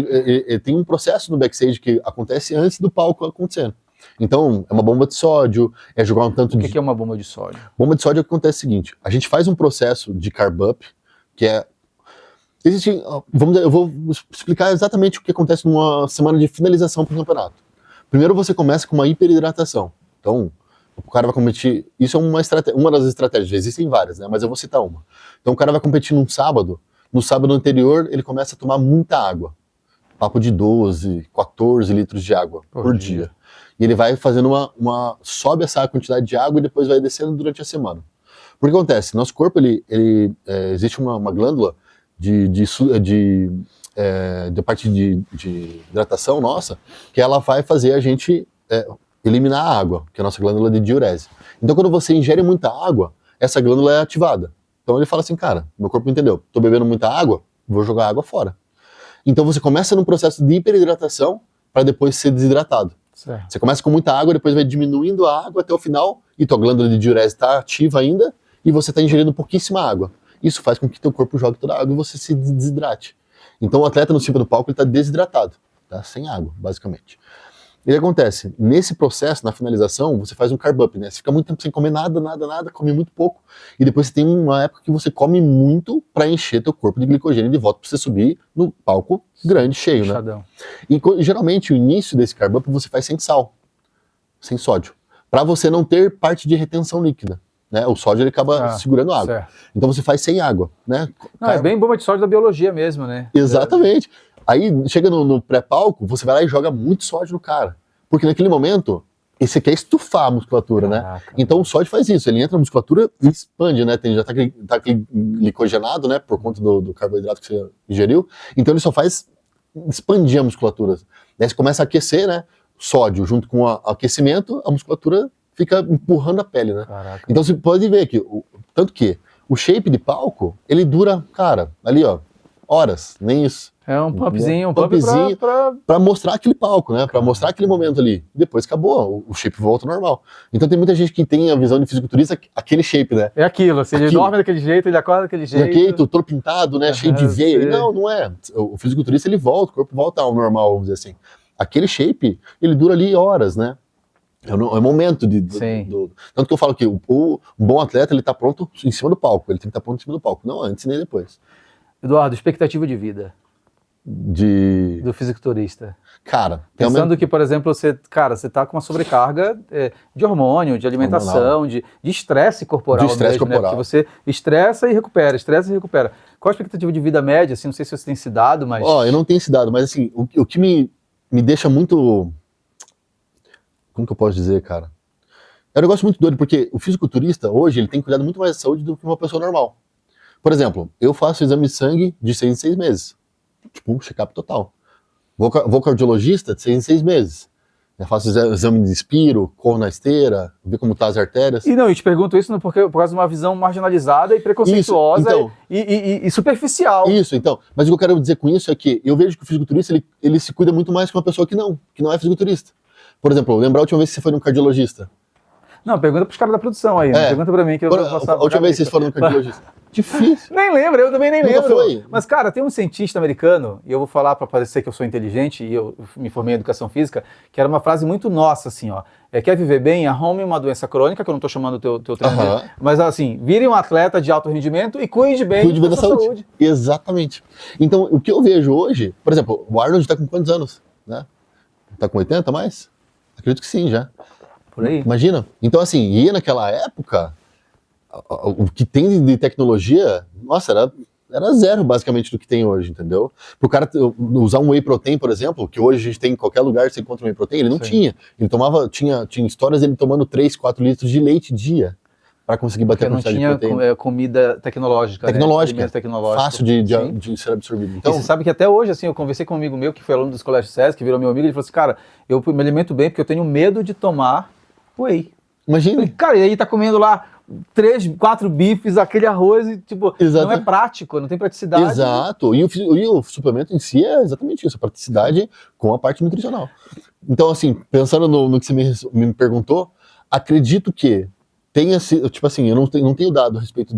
tem um processo no backstage que acontece antes do palco acontecendo. Então, é uma bomba de sódio, é jogar um tanto de... O que é uma bomba de sódio? Bomba de sódio acontece o seguinte, a gente faz um processo de carb up, que é... eu vou explicar exatamente o que acontece numa semana de finalização para o campeonato. Primeiro você começa com uma hiperidratação. Então, o cara vai competir... Isso é uma das estratégias, existem várias, né? Mas eu vou citar uma. Então, o cara vai competir num sábado. No sábado anterior, ele começa a tomar muita água. Papo de 12, 14 litros de água por dia. E ele vai fazendo sobe essa quantidade de água e depois vai descendo durante a semana. Porque acontece? Nosso corpo, existe uma glândula da parte de hidratação nossa, que ela vai fazer a gente eliminar a água, que é a nossa glândula de diurese. Então, quando você ingere muita água, essa glândula é ativada. Então, ele fala assim, cara, meu corpo entendeu, tô bebendo muita água, vou jogar água fora. Então, você começa num processo de hiperidratação para depois ser desidratado. Certo. Você começa com muita água, depois vai diminuindo a água até o final, e tua glândula de diurese está ativa ainda, e você está ingerindo pouquíssima água. Isso faz com que teu corpo jogue toda a água e você se desidrate. Então o atleta no cima do palco está desidratado, tá sem água, basicamente. E o que acontece? Nesse processo, na finalização, você faz um carb up, né? Você fica muito tempo sem comer nada, come muito pouco. E depois você tem uma época que você come muito para encher teu corpo de glicogênio de volta para você subir no palco grande, cheio, né? E geralmente o início desse carb up você faz sem sal, sem sódio, para você não ter parte de retenção líquida. né? O sódio ele acaba segurando água. Certo. Então você faz sem água, né? Não, é bem bomba de sódio da biologia mesmo, né? Exatamente. Aí chega no pré-palco, você vai lá e joga muito sódio no cara. Porque naquele momento, você quer estufar a musculatura, né? Então o sódio faz isso, ele entra na musculatura e expande, né? Já tá glicogenado, né? Por conta do carboidrato que você ingeriu. Então ele só faz expandir a musculatura. Daí você começa a aquecer, né? Sódio junto com o aquecimento, a musculatura fica empurrando a pele, né? Caraca. Então você pode ver que, tanto que o shape de palco, ele dura, cara, ali ó, horas, nem isso. É um pumpzinho, pra mostrar aquele palco, né? Pra mostrar aquele momento ali. Depois acabou, o shape volta ao normal. Então tem muita gente que tem a visão de fisiculturista, aquele shape, né? É aquilo, assim, ele dorme daquele jeito, ele acorda daquele jeito. Todo pintado, né? Cheio de veia. Não é. O fisiculturista, ele volta, o corpo volta ao normal, vamos dizer assim. Aquele shape, ele dura ali horas, né? É o momento tanto que eu falo que o bom atleta, ele tá pronto em cima do palco. Ele tem que estar pronto em cima do palco, não antes nem depois. Eduardo, expectativa de vida do fisiculturista. Cara, pensando que, por exemplo, você tá com uma sobrecarga de hormônio, de alimentação, de estresse corporal. De estresse corporal. Né? Porque você estressa e recupera. Qual a expectativa de vida média? Assim, não sei se você tem se dado, mas... Eu não tenho se dado, mas assim, o que me deixa muito... Como que eu posso dizer, cara? É um negócio muito doido, porque o fisiculturista, hoje, ele tem cuidado muito mais da saúde do que uma pessoa normal. Por exemplo, eu faço exame de sangue de 6 em 6 meses. Tipo, um check-up total. Vou cardiologista de 6 em 6 meses. Eu faço exame de inspiro, corro na esteira, ver como tá as artérias. E eu te pergunto isso por causa de uma visão marginalizada e preconceituosa e superficial. Isso, então. Mas o que eu quero dizer com isso é que eu vejo que o fisiculturista, ele se cuida muito mais que uma pessoa que não é fisiculturista. Por exemplo, lembrar a última vez que você foi num cardiologista. Não, pergunta pros caras da produção aí, não pergunta pra mim que eu vou passar. A última vez que vocês foram no cardiologista. Difícil. Nem lembro, eu também nem Nunca lembro. foi. Mas, cara, tem um cientista americano, e eu vou falar para parecer que eu sou inteligente, e eu me formei em educação física, que era uma frase muito nossa, assim, ó. Quer viver bem? Arrume uma doença crônica, que eu não tô chamando o teu treinamento, mas assim, vire um atleta de alto rendimento e cuide bem da saúde. Exatamente. Então, o que eu vejo hoje, por exemplo, o Arnold tá com quantos anos? Né? Tá com 80 mais? Acredito que sim, já. Por aí. Imagina. Então, assim, e naquela época, o que tem de tecnologia, nossa, era zero, basicamente, do que tem hoje, entendeu? Pro cara usar um whey protein, por exemplo, que hoje a gente tem em qualquer lugar que você encontra um whey protein, ele não tinha. Ele tinha histórias dele tomando 3, 4 litros de leite dia para conseguir bater a quantidade de proteína. Não tinha comida tecnológica, Tecnológica, né? Tecnológico. Fácil de ser absorvido. Então, e você sabe que até hoje, assim, eu conversei com um amigo meu que foi aluno dos colégios SESC, que virou meu amigo, ele falou assim, cara, eu me alimento bem porque eu tenho medo de tomar whey. Imagina. Cara, e aí tá comendo lá 3, 4 bifes, aquele arroz, e tipo, não é prático, não tem praticidade. Exato, e o suplemento em si é exatamente isso, a praticidade com a parte nutricional. Então, assim, pensando no que você me perguntou, acredito que tenha sido, tipo assim, eu não tenho dado a respeito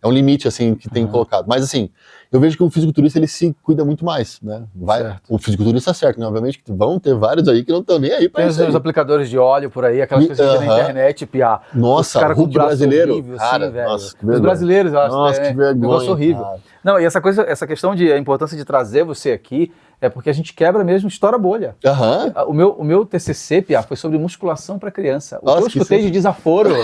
é um limite, assim, que tem colocado. Mas, assim, eu vejo que o fisiculturista, ele se cuida muito mais, né? O fisiculturista certo, né? Obviamente que vão ter vários aí que não estão nem aí pra isso. Tem os aplicadores de óleo por aí, aquelas coisas que tem na internet, piá. Nossa, cara Hulk brasileiro. Horrível, cara, assim, velho. nossa, que os brasileiros, eu acho. Nossa, que vergonha. Negócio horrível. Cara. Não, e essa questão a importância de trazer você aqui, é porque a gente quebra mesmo história bolha. O meu TCC, Pia, foi sobre musculação para criança. O que eu escutei de desaforo.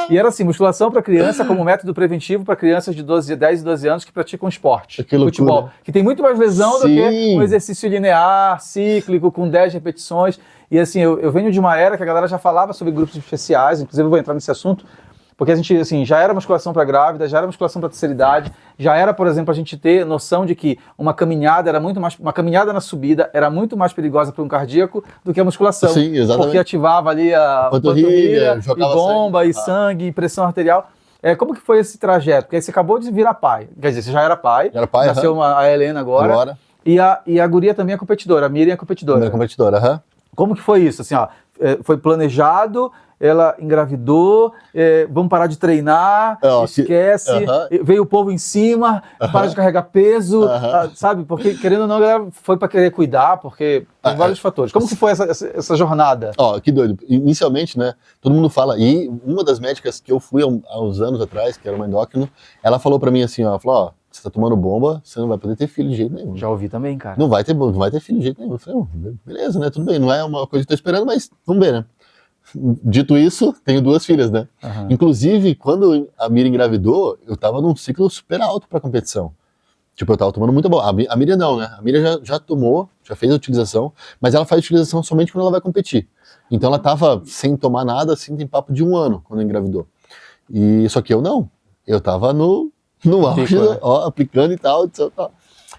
E era assim, musculação para criança como método preventivo para crianças de 10 e 12 anos que praticam esporte, futebol. Que tem muito mais lesão do que um exercício linear, cíclico, com 10 repetições. E assim, eu venho de uma era que a galera já falava sobre grupos especiais, inclusive eu vou entrar nesse assunto, porque a gente, assim, já era musculação para grávida, já era musculação para terceira idade, já era, por exemplo, a gente ter noção de que uma caminhada na subida era muito mais perigosa para um cardíaco do que a musculação. Sim, exatamente. Porque ativava ali a panturrilha e bomba, e sangue, e pressão arterial. Como que foi esse trajeto? Porque aí você acabou de virar pai. Quer dizer, você já era pai. Nasceu a Helena agora. E a guria também é competidora, a Miriam é competidora. Como que foi isso? Assim, ó, foi planejado, ela engravidou, vamos parar de treinar, esquece, veio o povo em cima, para de carregar peso, sabe? Porque, querendo ou não, a galera foi para querer cuidar, porque tem vários fatores. Como que foi essa jornada? Que doido. Inicialmente, né, todo mundo fala, e uma das médicas que eu fui há uns anos atrás, que era uma endócrina, ela falou para mim assim, ela falou, você tá tomando bomba, você não vai poder ter filho de jeito nenhum. Já ouvi também, cara. Não vai ter filho de jeito nenhum. Eu falei, beleza, né, tudo bem, não é uma coisa que eu tô esperando, mas vamos ver, né. dito isso, tenho 2 filhas, né? Aham. Inclusive, quando a Miriam engravidou, eu tava num ciclo super alto pra competição. Tipo, eu tava tomando muita bola. A Miriam não, né? A Miriam já tomou, já fez a utilização, mas ela faz a utilização somente quando ela vai competir. Então ela tava sem tomar nada, assim, tem papo de 1 ano, quando engravidou. E só que eu não. Eu tava no auge, Pico, né? ó, aplicando e tal.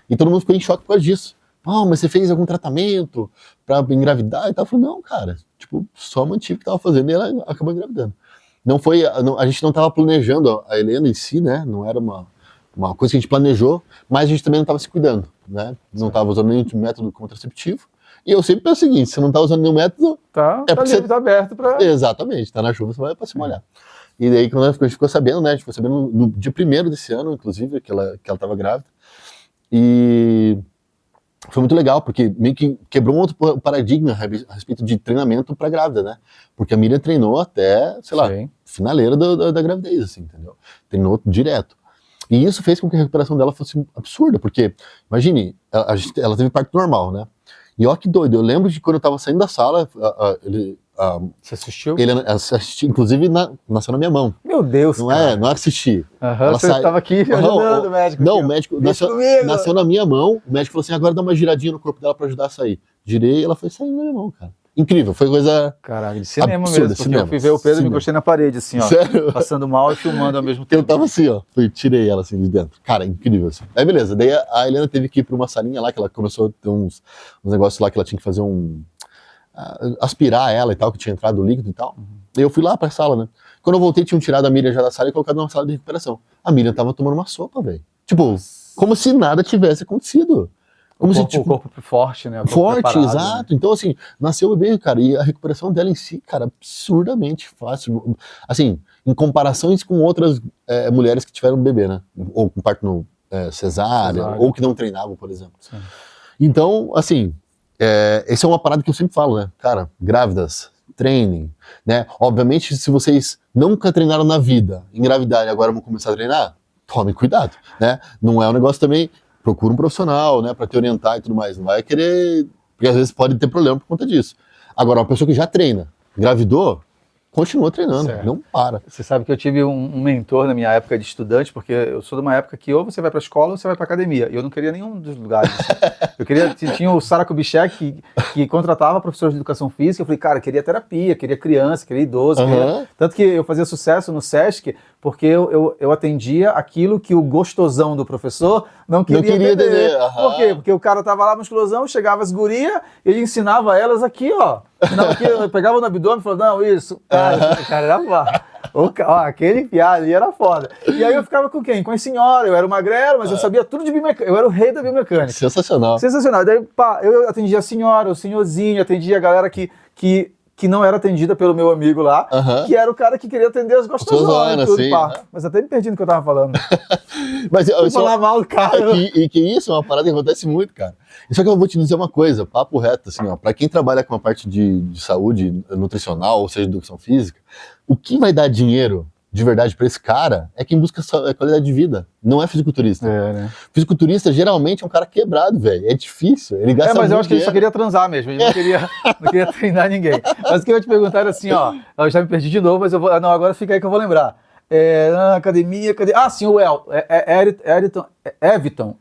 E todo mundo ficou em choque por causa disso. Mas você fez algum tratamento pra engravidar e tal? Eu falei, não, cara. Tipo, só mantive o que tava fazendo e ela acabou engravidando. Não foi, a gente não tava planejando a Helena em si, né? Não era uma coisa que a gente planejou, mas a gente também não tava se cuidando, né? Não tava usando nenhum método contraceptivo. E eu sempre penso o seguinte, se não tá usando nenhum método... Tá porque livre, tá aberto pra... Exatamente, tá na chuva, você vai pra se molhar. E daí, quando a gente ficou sabendo, né? A gente ficou sabendo no dia 1º desse ano, inclusive, que ela tava grávida. E foi muito legal, porque meio que quebrou um outro paradigma a respeito de treinamento pra grávida, né? Porque a Miriam treinou até, sei lá, Sim. finaleira da gravidez, assim, entendeu? Treinou direto. E isso fez com que a recuperação dela fosse absurda, porque, imagine, ela teve parto normal, né? E ó que doido, eu lembro de quando eu tava saindo da sala, Você assistiu? ele assistiu, inclusive nasceu na minha mão. Meu Deus, Não cara. não é assistir. Aham, Ela você tava aqui ajudando o médico. Não, aqui, o ó. médico Deixa comigo. nasceu na minha mão, o médico falou assim, agora dá uma giradinha no corpo dela pra ajudar a sair. Girei e ela foi saindo na minha mão, cara. Incrível, foi coisa... Caralho, de cinema absurda, mesmo, porque cinema, eu fui ver o Pedro e me cinema. encostei na parede, assim, ó. Sério? Passando mal e filmando ao mesmo tempo. Eu tava assim, ó, tirei ela assim de dentro. Cara, incrível assim. Aí beleza, daí a Helena teve que ir pra uma salinha lá, que ela começou a ter uns negócios lá que ela tinha que fazer aspirar ela e tal, que tinha entrado o líquido e tal. E eu fui lá pra sala, né? Quando eu voltei, tinham tirado a Miriam já da sala e colocado numa sala de recuperação. A Miriam tava tomando uma sopa, velho. Tipo, como se nada tivesse acontecido. Como O corpo forte, né? O corpo forte, preparado, exato. né? Então, assim, nasceu o bebê, cara, e a recuperação dela em si, cara, absurdamente fácil. Assim, em comparações com outras mulheres que tiveram bebê, né? Ou com parto no cesárea, ou que não treinavam, por exemplo. Sim. Então, assim, essa é uma parada que eu sempre falo, né? Cara, grávidas, treinem, né? Obviamente, se vocês nunca treinaram na vida, engravidarem e agora vão começar a treinar, tomem cuidado, né? Não é um negócio também... Procura um profissional, né, pra te orientar e tudo mais. Não vai querer... Porque às vezes pode ter problema por conta disso. Agora, uma pessoa que já treina, engravidou, continua treinando, Certo. não para. Você sabe que eu tive um mentor na minha época de estudante, porque eu sou de uma época que ou você vai pra escola ou você vai pra academia. E eu não queria nenhum dos lugares. Assim. Eu queria... Tinha o Sara Kubitschek que contratava professores de educação física. Eu falei, cara, queria terapia, queria criança, queria idoso. Uhum. Tanto que eu fazia sucesso no Sesc, porque eu atendia aquilo que o gostosão do professor não queria entender. Uhum. Por quê? Porque o cara tava lá, musculosão, chegava as gurias, ele ensinava elas aqui, ó. Aqui, eu pegava no abdômen e falava, não, isso. Cara, o cara era aquele piada ali era foda. E aí eu ficava com quem? Com a senhora, eu era magrelo, mas eu sabia tudo de biomecânica, eu era o rei da biomecânica. Sensacional. Sensacional. Daí, pá, eu atendia a senhora, o senhorzinho, atendia a galera que não era atendida pelo meu amigo lá, que era o cara que queria atender as gostosonas e tudo, pá. Mas até me perdi no que eu tava falando. Mas eu falar mal do cara. E que isso é uma parada que acontece muito, cara. E só que eu vou te dizer uma coisa, papo reto, assim, ó, pra quem trabalha com a parte de saúde nutricional, ou seja, educação física, o que vai dar dinheiro de verdade pra esse cara é quem busca qualidade de vida, não é fisiculturista. Né? Fisiculturista geralmente é um cara quebrado, velho, é difícil, ele gasta mas eu muito acho que ele só dinheiro. queria transar mesmo, ele não queria treinar ninguém. Mas o que eu ia te perguntar era assim, ó, eu já me perdi de novo, mas eu vou, não, agora fica aí que eu vou lembrar. Na academia, sim, o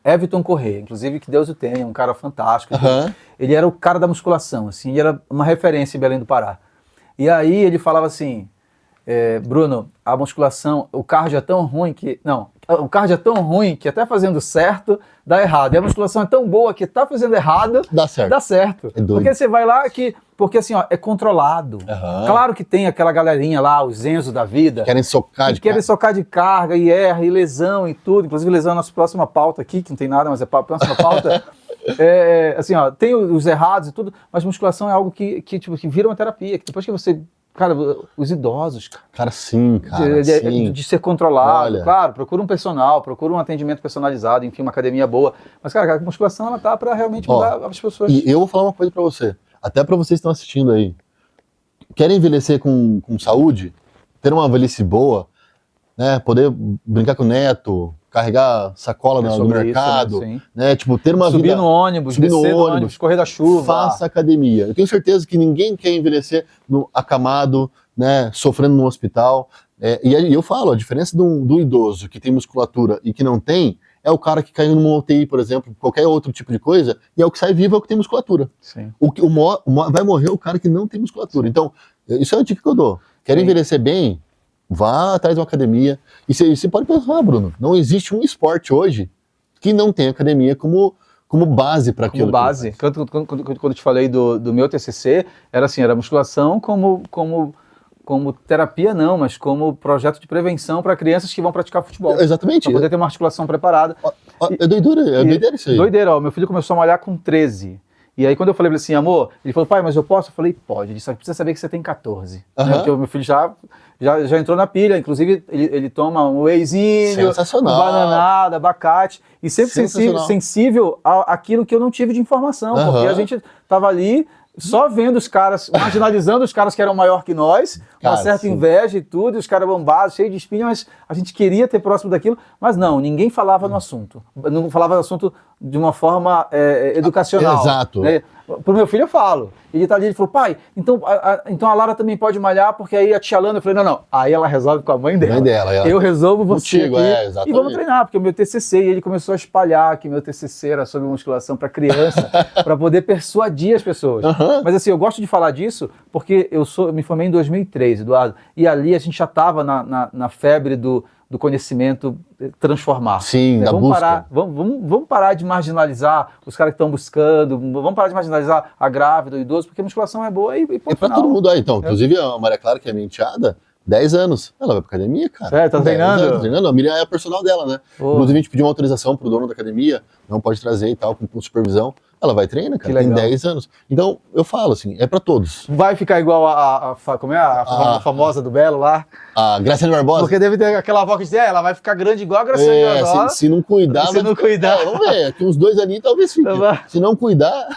Everton Corrêa, inclusive que Deus o tenha, um cara fantástico. Ele era o cara da musculação, assim, ele era uma referência em Belém do Pará. E aí ele falava assim, Bruno, a musculação, o cardio é tão ruim que... Não, o cardio é tão ruim que até fazendo certo dá errado. E a musculação é tão boa que tá fazendo errado, dá certo. É doido. Porque você vai lá porque assim, ó, é controlado. Claro que tem aquela galerinha lá, os Enzo da vida. Querem socar de carga e erra, e lesão e tudo. Inclusive lesão é a nossa próxima pauta aqui, que não tem nada, mas é a próxima pauta. Assim, ó, tem os errados e tudo, mas musculação é algo que vira uma terapia. Que depois que você... Cara, os idosos... Cara, sim, cara, sim. De ser controlado. Olha. Claro, procura um personal, procura um atendimento personalizado, enfim, uma academia boa. Mas, cara, a musculação, ela tá pra realmente mudar as pessoas. E eu vou falar uma coisa pra você, até pra vocês que estão assistindo aí. Querem envelhecer com saúde? Ter uma velhice boa? Né? Poder brincar com o neto? carregar sacola no sobre isso, mercado, né? Sim. né? Tipo, ter uma Subir vida... no ônibus, subir no descer do ônibus, ônibus, correr da chuva. Faça academia. Eu tenho certeza que ninguém quer envelhecer acamado, né, sofrendo no hospital. E aí eu falo, a diferença do idoso que tem musculatura e que não tem, é o cara que caiu numa UTI, por exemplo, qualquer outro tipo de coisa, e é o que sai vivo é o que tem musculatura. Sim. Vai morrer o cara que não tem musculatura. Sim. Então, isso é a dica que eu dou. Quer envelhecer bem? Vá atrás de uma academia. E você pode pensar, Bruno, não existe um esporte hoje que não tem academia como base para aquilo. Como base. Quando eu te falei do meu TCC, era assim, era musculação como terapia não, mas como projeto de prevenção para crianças que vão praticar futebol. Exatamente. Para poder ter uma articulação preparada. É doideira isso aí. Doideira, ó, meu filho começou a malhar com 13. E aí quando eu falei pra ele assim, amor, ele falou, pai, mas eu posso? Eu falei, pode, ele só precisa saber que você tem 14. Né? Porque o meu filho já entrou na pilha, inclusive ele toma um wheyzinho, bananada, abacate, e sempre sensível àquilo que eu não tive de informação, porque a gente tava ali só vendo os caras, marginalizando os caras que eram maior que nós, uma certa inveja e tudo, e os caras bombados, cheios de espinha, mas a gente queria ter próximo daquilo, mas não, ninguém falava no assunto. Não falava no assunto de uma forma educacional. Exato. Né? Pro meu filho eu falo. Ele tá ali, ele falou, pai, então a Lara também pode malhar, porque aí a tia Lana, eu falei, não. Aí ela resolve com a mãe dela. Eu resolvo você contigo, aqui, e vamos treinar, porque o meu TCC, e ele começou a espalhar que meu TCC era sobre musculação para criança, para poder persuadir as pessoas. Mas assim, eu gosto de falar disso, porque eu me formei em 2003, Eduardo, e ali a gente já estava na febre do conhecimento transformar. Sim, da busca. Vamos parar de marginalizar os caras que estão buscando, vamos parar de marginalizar a grávida, o idoso, porque a musculação é boa e é pra todo mundo aí, então. Inclusive a Maria Clara, que é minha enteada, 10 anos. Ela vai pra academia, cara. Certo, tá treinando? A Miriam é a personal dela, né? Inclusive a gente pediu uma autorização pro dono da academia, não pode trazer e tal, com supervisão. Ela vai treinar, cara, tem 10 anos. Então, eu falo assim, é pra todos. Vai ficar igual a famosa do Belo lá? A Graciane Barbosa. Porque deve ter aquela avó que diz, ela vai ficar grande igual a Graciane Barbosa. Se não cuidar... vamos ver, aqui uns 2 aninhos talvez fique. Se não cuidar...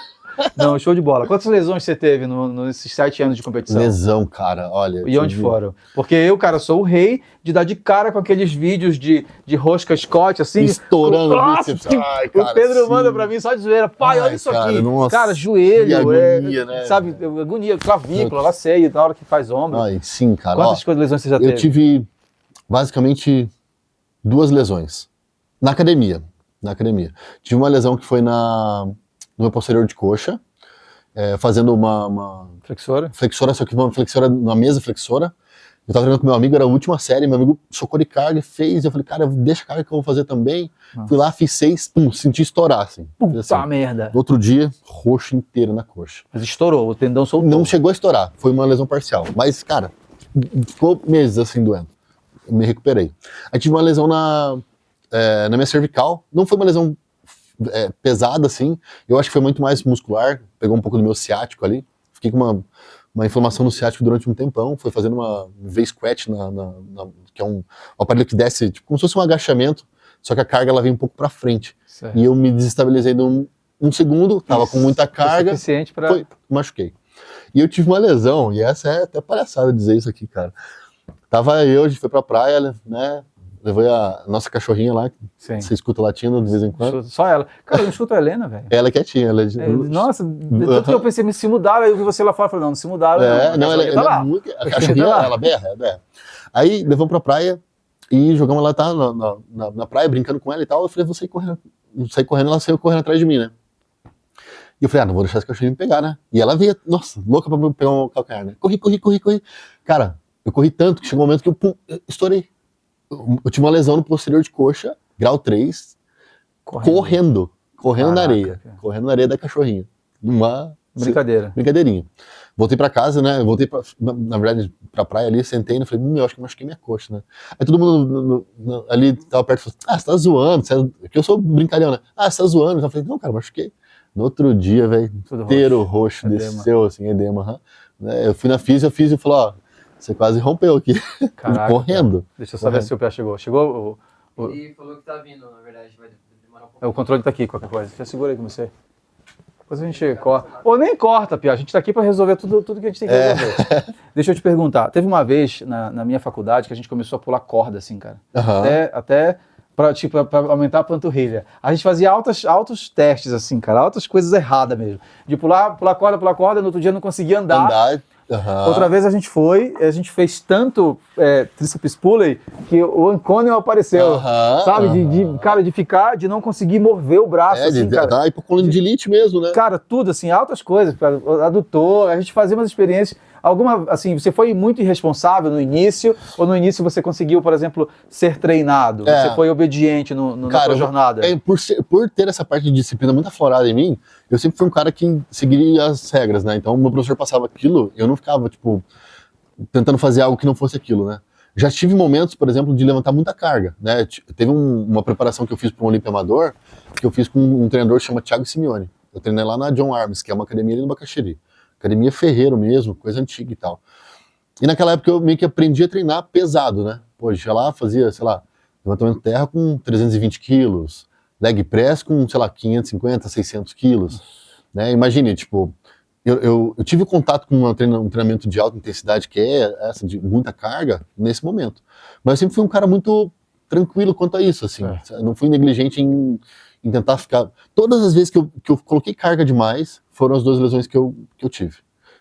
Não, show de bola. Quantas lesões você teve nesses 7 anos de competição? Lesão, cara, olha... E onde foram? Porque eu, cara, sou o rei de dar de cara com aqueles vídeos de rosca Scott, assim... Estourando o bíceps. Ai, cara, o Pedro manda pra mim só de zoeira. Pai, olha isso aqui. Nossa, cara, joelho, agonia, né? Sabe, agonia, clavícula, laceio, na hora que faz ombro. Ai, sim, cara. Quantas lesões você já teve? Eu tive, basicamente, 2 lesões. Na academia. Tive uma lesão que foi no meu posterior de coxa, fazendo uma flexora, só que uma flexora, uma mesa flexora. Eu tava treinando com meu amigo, era a última série, meu amigo socou de carga, fez, eu falei, cara, deixa a carga que eu vou fazer também. Fui lá, fiz 6, senti estourar, assim. Puta merda. No outro dia, roxo inteiro na coxa. Mas estourou, o tendão soltou. Não chegou a estourar, foi uma lesão parcial. Mas, cara, ficou meses assim doendo. Eu me recuperei. Aí tive uma lesão na minha cervical, não foi uma lesão pesada, assim, eu acho que foi muito mais muscular, pegou um pouco do meu ciático ali, fiquei com uma inflamação no ciático durante um tempão, foi fazendo uma V-squat, que é um aparelho que desce, tipo, como se fosse um agachamento, só que a carga ela vem um pouco pra frente, certo. E eu me desestabilizei num segundo, tava com muita carga, suficiente pra... machuquei. E eu tive uma lesão, e essa é até palhaçada dizer isso aqui, cara. Tava a gente foi pra praia, né, levei a nossa cachorrinha lá, sim. Você escuta latindo de vez em quando. Só ela. Cara, eu não escuto a Helena, velho. Ela é quietinha. Nossa, tanto que eu pensei, se mudaram, aí eu vi você lá fora, falei, não se mudaram. Ela é muito... A cachorrinha, ela berra. Aí, levamos pra praia e jogamos ela na praia, brincando com ela e tal. Eu falei, vou sair correndo, ela saiu correndo atrás de mim, né? E eu falei, não vou deixar esse cachorrinho me pegar, né? E ela veio, nossa, louca pra pegar um calcanhar, né? Corri. Cara, eu corri tanto que chegou um momento que eu estourei. Eu tive uma lesão no posterior de coxa, grau 3, correndo na areia. Correndo na areia da cachorrinha. Brincadeirinha. Voltei pra casa, né? Na verdade, pra praia ali, sentei e falei, eu acho que eu machuquei minha coxa, né? Aí todo mundo ali tava perto e falou, você tá zoando, porque eu sou brincalhão, né? Você tá zoando. Eu falei, não, cara, machuquei. No outro dia, velho, inteiro roxo, desceu, assim, edema. Eu fui na física, e falou, você quase rompeu aqui. Caraca, correndo. Cara. Deixa eu só ver se o pé chegou. Chegou? Ele falou que tá vindo, na verdade, vai demorar um pouco. O controle tá aqui, qualquer coisa. Já segura aí com você. Depois a gente corta. Ou nem corta, Pia. A gente tá aqui pra resolver tudo que a gente tem que resolver. Deixa eu te perguntar. Teve uma vez na minha faculdade que a gente começou a pular corda, assim, cara. Até pra aumentar a panturrilha. A gente fazia altos testes, assim, cara, altas coisas erradas mesmo. De pular corda, no outro dia não conseguia andar. Outra vez a gente fez tanto tríceps pulley que o ancônio apareceu, sabe? Cara, de não conseguir mover o braço, assim, cara. Da hipocondilite mesmo, né? Cara, tudo, assim, altas coisas, cara, adutor, a gente fazia umas experiências. Alguma, assim, você foi muito irresponsável no início, ou no início você conseguiu, por exemplo, ser treinado? Você foi obediente na sua jornada? Por ter essa parte de disciplina muito aflorada em mim, eu sempre fui um cara que seguia as regras, né? Então, meu professor passava aquilo, eu não ficava, tipo, tentando fazer algo que não fosse aquilo, né? Já tive momentos, por exemplo, de levantar muita carga, né? Teve uma preparação que eu fiz para um Olímpio Amador, que eu fiz com um treinador que chama Thiago Simeone. Eu treinei lá na John Arms, que é uma academia ali no Bacaxiri. Academia ferreiro mesmo, coisa antiga e tal. E naquela época eu meio que aprendi a treinar pesado, né? Pô, ia lá, fazia, sei lá, levantamento de terra com 320 quilos, leg press com, sei lá, 550, 600 quilos, né? Imagine, tipo, eu tive contato com um treinamento de alta intensidade, que é essa, de muita carga, nesse momento. Mas eu sempre fui um cara muito tranquilo quanto a isso, assim. Não fui negligente em tentar ficar... Todas as vezes que eu coloquei carga demais, foram as 2 lesões que eu tive,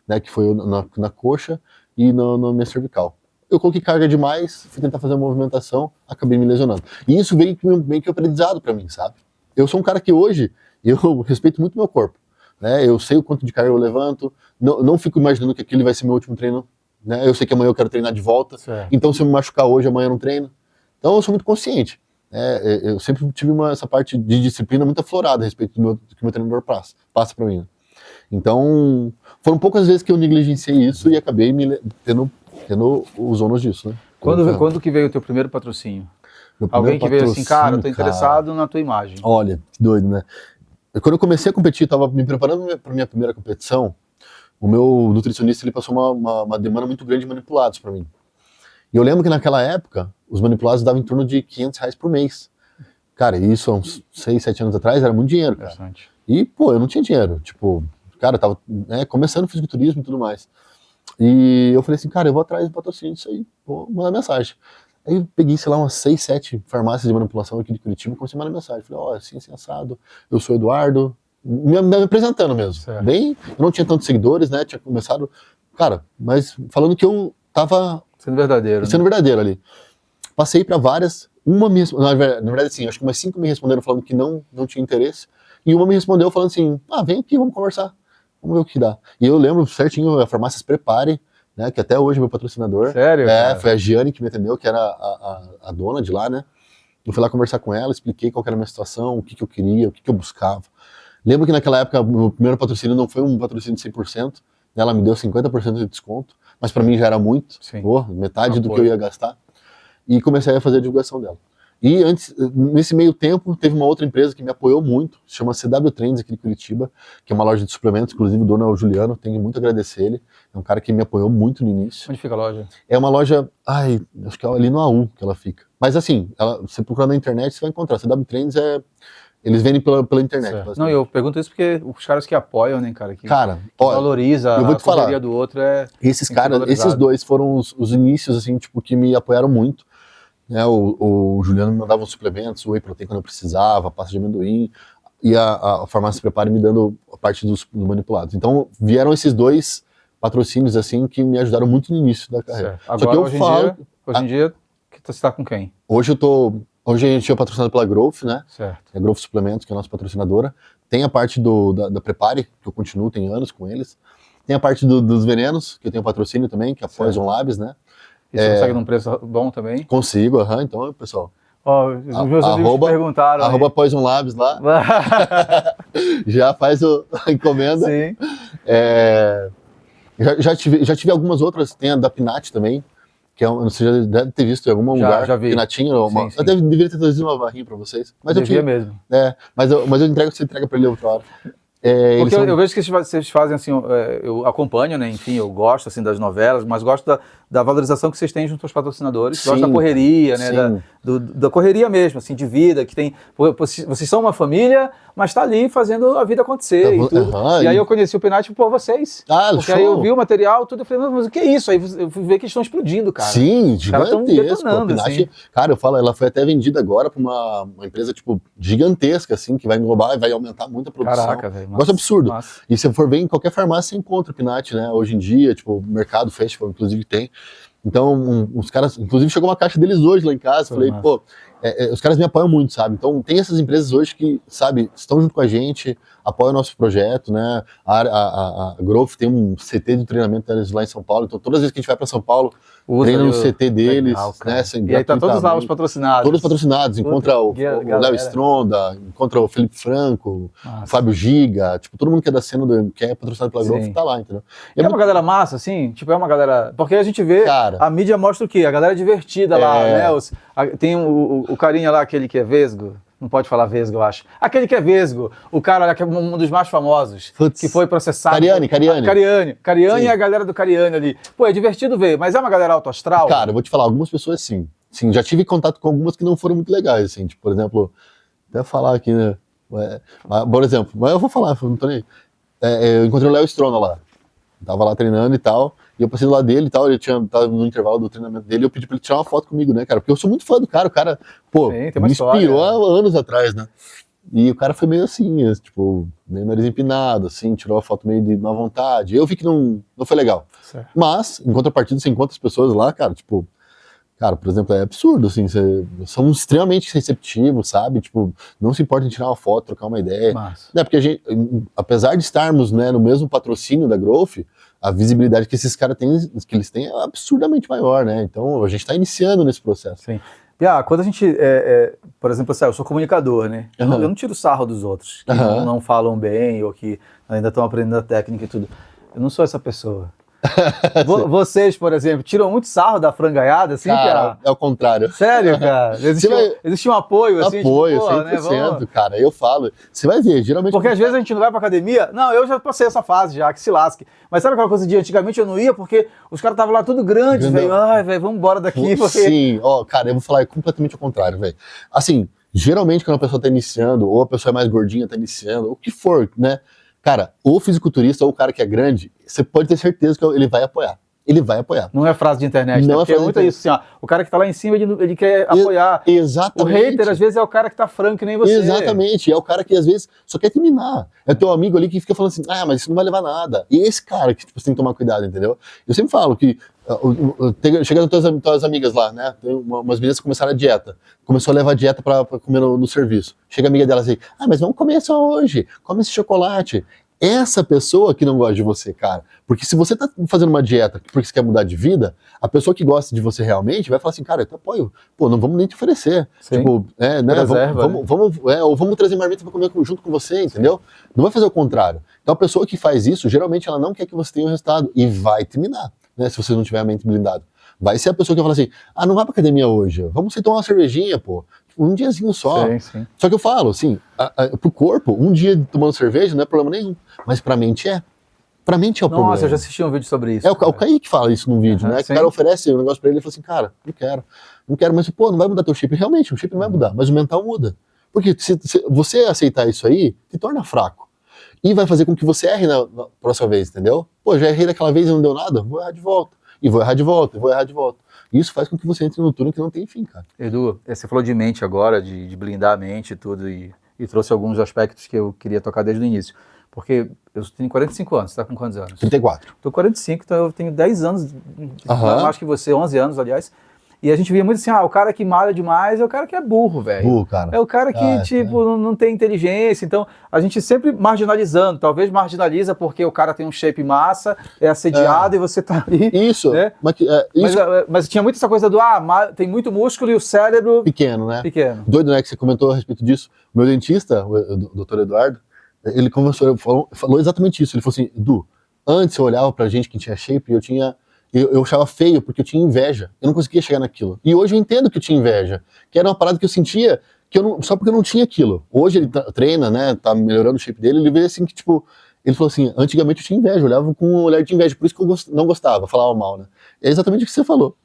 né? Que foi na coxa e na minha cervical. Eu coloquei carga demais, fui tentar fazer uma movimentação, acabei me lesionando. E isso veio meio que aprendizado pra mim, sabe? Eu sou um cara que hoje, eu respeito muito meu corpo, né? Eu sei o quanto de carga eu levanto, não fico imaginando que aquele vai ser meu último treino, né? Eu sei que amanhã eu quero treinar de volta, então se eu me machucar hoje, amanhã eu não treino. Então eu sou muito consciente. Eu sempre tive essa parte de disciplina muito aflorada a respeito do que o meu treinador passa pra mim. Então, foram poucas vezes que eu negligenciei isso e acabei tendo os ônus disso, né? Quando que veio o teu primeiro patrocínio? Alguém que veio assim, cara, eu tô interessado na tua imagem. Olha, que doido, né? Quando eu comecei a competir, tava me preparando para minha primeira competição, o meu nutricionista ele passou uma demanda muito grande de manipulados para mim. E eu lembro que naquela época, os manipulados davam em torno de R$500 por mês. Cara, isso há uns 6, 7 anos atrás era muito dinheiro, cara. Bastante. E, pô, eu não tinha dinheiro. Tipo, cara, eu tava começando fisiculturismo e tudo mais. E eu falei assim, cara, eu vou atrás do patrocínio disso aí, vou mandar mensagem. Aí eu peguei, sei lá, umas 6, 7 farmácias de manipulação aqui de Curitiba e comecei a mandar mensagem. Falei, ó, assim, assado, eu sou o Eduardo, me apresentando mesmo. Certo. Eu não tinha tantos seguidores, né, tinha começado, cara, mas falando que eu tava... Sendo verdadeiro. Sendo verdadeiro ali. Passei pra várias, uma me respondeu, na verdade, assim, acho que umas 5 me responderam falando que não tinha interesse, e uma me respondeu falando assim, vem aqui, vamos conversar, vamos ver o que dá. E eu lembro certinho, a farmácia Se Prepare, né, que até hoje é meu patrocinador. Sério? Cara? Foi a Giane que me atendeu, que era a dona de lá, né. Eu fui lá conversar com ela, expliquei qual que era a minha situação, o que eu queria, o que eu buscava. Lembro que naquela época, o meu primeiro patrocínio não foi um patrocínio de 100%, né, ela me deu 50% de desconto, mas pra mim já era muito, metade do que eu ia gastar, e comecei a fazer a divulgação dela. E nesse meio tempo, teve uma outra empresa que me apoiou muito, se chama CW Trends aqui de Curitiba, que é uma loja de suplementos, inclusive o dono é o Juliano, tenho muito a agradecer ele, é um cara que me apoiou muito no início. Onde fica a loja? É uma loja, acho que é ali no AU que ela fica. Mas assim, você procurar na internet, você vai encontrar, CW Trends eles vendem pela internet. Não, eu pergunto isso porque os caras que apoiam, né, cara, que valoriza eu vou te a correria do outro esses caras, esses dois foram os inícios, assim, tipo, que me apoiaram muito. Né, o Juliano me mandava os suplementos, o whey protein quando eu precisava, a pasta de amendoim, e a farmácia Prepare me dando a parte dos manipulados. Então, vieram esses dois patrocínios, assim, que me ajudaram muito no início da carreira. Certo. Agora, hoje em dia, você está com quem? Hoje a gente é patrocinado pela Growth, né? Certo. É a Growth Suplementos, que é a nossa patrocinadora. Tem a parte da Prepare, que eu continuo, tem anos com eles. Tem a parte dos venenos, que eu tenho patrocínio também, que é a Poison Labs, né? E você consegue num preço bom também? Consigo, então, pessoal. Os meus amigos perguntaram. @ Poison Labs lá. Já faz a encomenda. Sim. Já tive algumas outras, tem a da Pinat também, que você já deve ter visto em algum lugar. Já vi. Pinatinha, sim. Eu deveria ter trazido uma barrinha pra vocês. Mas devia mesmo. Mas você entrega pra ele outra hora. eles Porque são... eu vejo que vocês fazem assim, eu acompanho, né? Enfim, eu gosto assim das novelas, mas gosto da valorização que vocês têm junto aos patrocinadores. Sim, gosto da correria, né? sim. Da correria mesmo, assim, de vida, que tem. Vocês são uma família, mas tá ali fazendo a vida acontecer e tudo. Aham, E aí eu conheci o Penite por vocês. Ah, porque show. aí eu vi o material, tudo, eu falei, mas o que é isso? Aí eu fui ver que eles estão explodindo, cara. Sim, Os caras tão gigantesco. detonando, A Pinat, assim. cara, eu falo, ela foi até vendida agora para uma empresa, tipo, gigantesca, assim, que vai englobar e vai aumentar muito a produção. Caraca, velho. Negócio absurdo. Massa. E se for ver em qualquer farmácia, você encontra o Pinat, né? Hoje em dia, tipo, mercado, festival, inclusive tem. Então, os caras, inclusive chegou uma caixa deles hoje lá em casa, falei, massa. pô, os caras me apoiam muito, sabe? Então, tem essas empresas hoje que, sabe, estão junto com a gente, apoiam o nosso projeto, né? A Growth tem um CT de treinamento deles lá em São Paulo, então todas as vezes que a gente vai para São Paulo, treina no CT deles, legal, né? E aí tá todos lá os patrocinados. Todos patrocinados, encontra o Léo Stronda, encontra o Felipe Franco, o Fábio Giga, tipo, todo mundo que é da cena, que é patrocinado pela Growth, tá lá, entendeu? E é uma galera massa, assim? Tipo, é uma galera... Porque a gente vê, Cara, a mídia mostra o quê? A galera divertida lá, né? Tem o carinha lá, aquele que é vesgo. Não pode falar vesgo, eu acho. Aquele que é vesgo. O cara lá que é um dos mais famosos. Putz. Que foi processado. Cariani. Cariani Sim. e a galera do Cariani ali. Pô, é divertido ver, mas é uma galera alto astral? Cara, eu vou te falar, algumas pessoas sim. Sim, já tive contato com algumas que não foram muito legais, assim, tipo, por exemplo, até falar aqui, né? Por exemplo, mas eu vou falar, não tô nem aí. Eu encontrei o Léo Stronda lá. Tava lá treinando e tal, e eu passei do lado dele e tal, ele tava no intervalo do treinamento dele, e eu pedi pra ele tirar uma foto comigo, né, cara? Porque eu sou muito fã do cara, o cara, pô, Sim, tem uma me história, inspirou né? há anos atrás, né? E o cara foi meio assim, tipo, meio nariz empinado, assim, tirou a foto meio de má vontade. Eu vi que não foi legal. Certo. Mas, em contrapartida, você encontra as pessoas lá, cara, tipo, cara, por exemplo, é absurdo, assim, são extremamente receptivos, sabe? Tipo, não se importa em tirar uma foto, trocar uma ideia. Massa. Porque a gente, apesar de estarmos, né, no mesmo patrocínio da Growth, a visibilidade que esses caras têm, que eles têm é absurdamente maior, né? Então, a gente está iniciando nesse processo. Sim. Quando a gente, por exemplo, assim, eu sou comunicador, né? Eu não tiro sarro dos outros, que não falam bem ou que ainda estão aprendendo a técnica e tudo. Eu não sou essa pessoa. Vocês, por exemplo, tiram muito sarro da frangaiada, assim, cara, é o contrário. Sério, cara? Existe um apoio, assim? Apoio, tipo, 100%, né? cara. Eu falo, você vai ver, geralmente... Porque às vezes a gente não vai pra academia. Não, eu já passei essa fase já, que se lasque. Mas sabe aquela coisa de antigamente eu não ia porque os caras estavam lá tudo grande, velho. Ai, velho, vamos embora daqui. Porque... Sim, cara, eu vou falar completamente ao contrário, velho. Assim, geralmente quando a pessoa tá iniciando, ou a pessoa é mais gordinha, tá iniciando, ou o que for, né? Cara, o fisiculturista ou o cara que é grande, você pode ter certeza que ele vai apoiar. Ele vai apoiar. Não é frase de internet, não né? é Porque é muito isso, assim, ó. O cara que tá lá em cima, ele quer apoiar. Exatamente. O hater, às vezes, é o cara que tá franco, que nem você. Exatamente. É o cara que, às vezes, só quer terminar. É teu amigo ali que fica falando assim, mas isso não vai levar nada. E esse cara que, tipo, você tem que tomar cuidado, entendeu? Eu sempre falo que, chegando as tuas amigas lá, né? Tem umas meninas que começaram a dieta. Começou a levar a dieta pra comer no serviço. Chega a amiga dela assim, mas vamos comer só hoje. Come esse chocolate. Essa pessoa que não gosta de você, cara. Porque se você tá fazendo uma dieta porque você quer mudar de vida, a pessoa que gosta de você realmente vai falar assim, cara, eu te apoio. Pô, não vamos nem te oferecer. Sim. Tipo, né? Vamos trazer marmita pra comer junto com você, entendeu? Não vai fazer o contrário. Então a pessoa que faz isso, geralmente ela não quer que você tenha o resultado. E vai terminar, né? Se você não tiver a mente blindada. Vai ser a pessoa que vai falar assim, não vai pra academia hoje. Vamos sair tomar uma cervejinha, pô. Um diazinho só. Sim. Só que eu falo, assim, pro corpo, um dia tomando cerveja não é problema nenhum. Mas pra mente é. Pra mente é o problema. Nossa, eu já assisti um vídeo sobre isso. É o Kaique fala isso num vídeo, né? Que o cara oferece um negócio pra ele e fala assim, cara, não quero, mas pô, não vai mudar teu shape. Realmente, o shape não vai mudar, mas o mental muda. Porque se você aceitar isso aí, te torna fraco. E vai fazer com que você erre na próxima vez, entendeu? Pô, já errei daquela vez e não deu nada, vou errar de volta. E vou errar de volta, e vou errar de volta. Isso faz com que você entre no túnel que não tem fim, cara. Edu, você falou de mente agora, de blindar a mente e tudo, e trouxe alguns aspectos que eu queria tocar desde o início. Porque eu tenho 45 anos, você tá com quantos anos? 34. Tô com 45, então eu tenho 10 anos, mais que você, 11 anos, aliás. E a gente via muito assim, o cara que malha demais é o cara que é burro, velho. Burro, cara. É o cara que, não tem inteligência. Então, a gente sempre marginalizando. Talvez marginaliza porque o cara tem um shape massa, é assediado e você tá ali. Isso. Né? Mas tinha muito essa coisa do, tem muito músculo e o cérebro... Pequeno, né? Pequeno. Doido, né, que você comentou a respeito disso. O meu dentista, o doutor Eduardo, ele falou exatamente isso. Ele falou assim, Edu, antes eu olhava pra gente que tinha shape e eu achava feio porque eu tinha inveja. Eu não conseguia chegar naquilo. E hoje eu entendo que eu tinha inveja. Que era uma parada que eu sentia só porque eu não tinha aquilo. Hoje ele treina, né, tá melhorando o shape dele, ele vê assim que, tipo, ele falou assim, antigamente eu tinha inveja, eu olhava com um olhar de inveja, por isso que eu não gostava, falava mal, né. É exatamente o que você falou.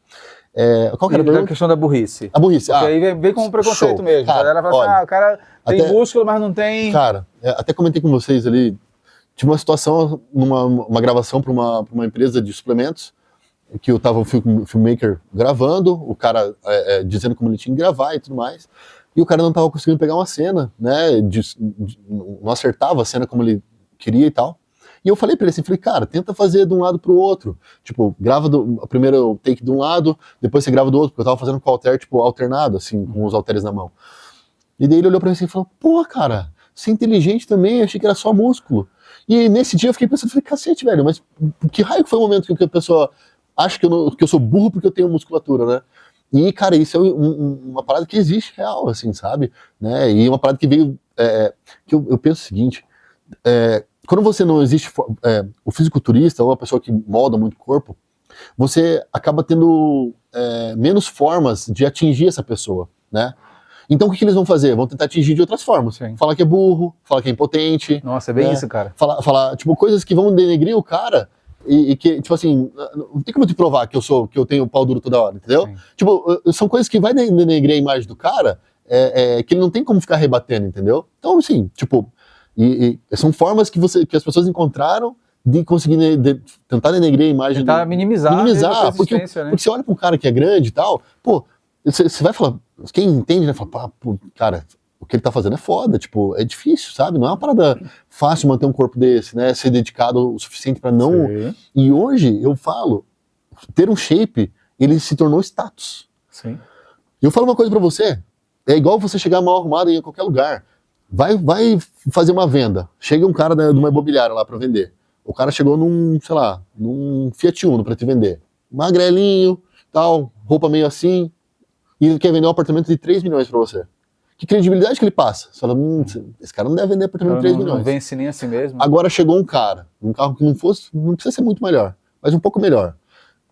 Qual que era a E a pergunta? questão da burrice. A burrice. Porque aí vem com um preconceito show. mesmo. Cara, A galera fala olha, assim, o cara tem até- músculo, mas não tem... Cara, até comentei com vocês ali, tive uma situação, uma gravação para uma empresa de suplementos, que eu tava o filmmaker gravando, o cara dizendo como ele tinha que gravar e tudo mais, e o cara não tava conseguindo pegar uma cena, né, não acertava a cena como ele queria e tal. E eu falei pra ele assim, cara, tenta fazer de um lado pro outro, tipo, grava o primeiro take de um lado, depois você grava do outro, porque eu tava fazendo com o halter, tipo, alternado, assim, com os halteres na mão. E daí ele olhou pra mim assim e falou, pô, cara, você é inteligente também, eu achei que era só músculo. E nesse dia eu fiquei pensando, falei, cacete, velho, mas que raio que foi o momento que a pessoa acha que eu sou burro porque eu tenho musculatura, né? E, cara, isso é uma parada que existe real, assim, sabe? Né? E uma parada que veio, que eu penso o seguinte, quando você não existe, o fisiculturista ou a pessoa que molda muito o corpo, você acaba tendo menos formas de atingir essa pessoa, né? Então o que eles vão fazer? Vão tentar atingir de outras formas. Sim. Falar que é burro, falar que é impotente. Nossa, é bem isso, cara. Falar, tipo, coisas que vão denegrir o cara e que, tipo assim, não tem como te provar que eu tenho pau duro toda hora, entendeu? Sim. Tipo, são coisas que vai denegrir a imagem do cara, que ele não tem como ficar rebatendo, entendeu? Então, assim, tipo, são formas que as pessoas encontraram de conseguir tentar denegrir a imagem. Tentar minimizar porque né? você olha pra um cara que é grande e tal, pô, você vai falar, quem entende, né, fala, pô, cara, o que ele tá fazendo é foda, tipo, é difícil, sabe? Não é uma parada fácil manter um corpo desse, né? Ser dedicado o suficiente pra não... Sim. E hoje, eu falo, ter um shape, ele se tornou status. Sim. E eu falo uma coisa pra você, é igual você chegar mal arrumado em qualquer lugar. Vai fazer uma venda, chega um cara de uma imobiliária lá pra vender. O cara chegou num Fiat Uno pra te vender. Magrelinho, tal, roupa meio assim, e ele quer vender um apartamento de 3 milhões pra você. Que credibilidade que ele passa? Você fala, esse cara não deve vender apartamento de 3 milhões. Não vence nem a si mesmo. Agora chegou um cara, um carro que não precisa ser muito melhor, mas um pouco melhor,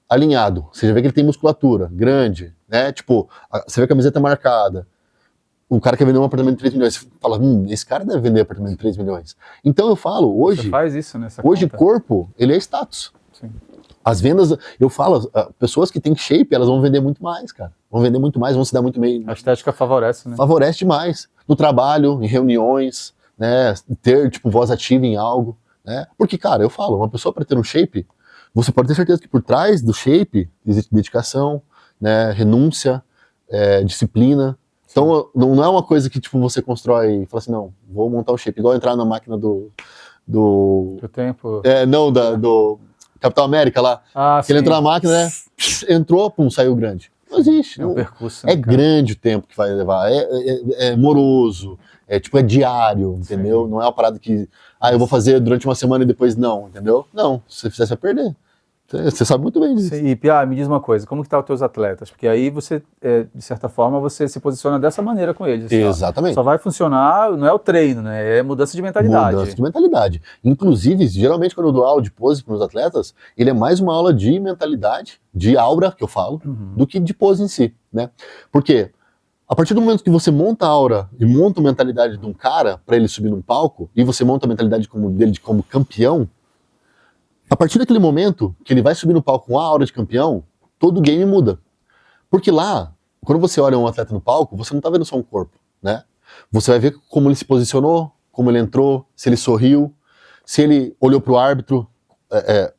alinhado. Você já vê que ele tem musculatura, grande, né? Tipo, você vê a camiseta marcada. O cara quer vender um apartamento de 3 milhões. Você fala, esse cara deve vender apartamento de 3 milhões. Então eu falo, hoje... Você faz isso nessa Hoje, conta. corpo, ele é status. Sim. As vendas, eu falo, pessoas que têm shape, elas vão vender muito mais, cara. Vão vender muito mais, vão se dar muito bem. A estética favorece, né? Favorece demais. No trabalho, em reuniões, né? Ter, tipo, voz ativa em algo, né? Porque, cara, eu falo, uma pessoa para ter um shape, você pode ter certeza que por trás do shape existe dedicação, né? Renúncia, disciplina. Então, não é uma coisa que, tipo, você constrói e fala assim, não, vou montar um shape. Igual entrar na máquina do tempo. do Capitão América lá. Que ele entrou na máquina, né? Entrou, pum, saiu grande. Não existe. É um percurso, né, é grande o tempo que vai levar. É moroso. É diário, entendeu? Sim. Não é uma parada que, eu vou fazer durante uma semana e depois não, entendeu? Não, se você fizer, você vai perder. Você sabe muito bem disso. E, Pia, me diz uma coisa, como que tá os teus atletas? Porque aí você, de certa forma, você se posiciona dessa maneira com eles. Assim, Exatamente. Só vai funcionar, não é o treino, né? É mudança de mentalidade. Mudança de mentalidade. Inclusive, geralmente quando eu dou aula de pose para os atletas, ele é mais uma aula de mentalidade, de aura, que eu falo, do que de pose em si, né? Porque a partir do momento que você monta a aura e monta a mentalidade de um cara para ele subir num palco, e você monta a mentalidade dele como campeão, a partir daquele momento que ele vai subir no palco com a aura de campeão, todo o game muda. Porque lá, quando você olha um atleta no palco, você não tá vendo só um corpo, né? Você vai ver como ele se posicionou, como ele entrou, se ele sorriu, se ele olhou pro árbitro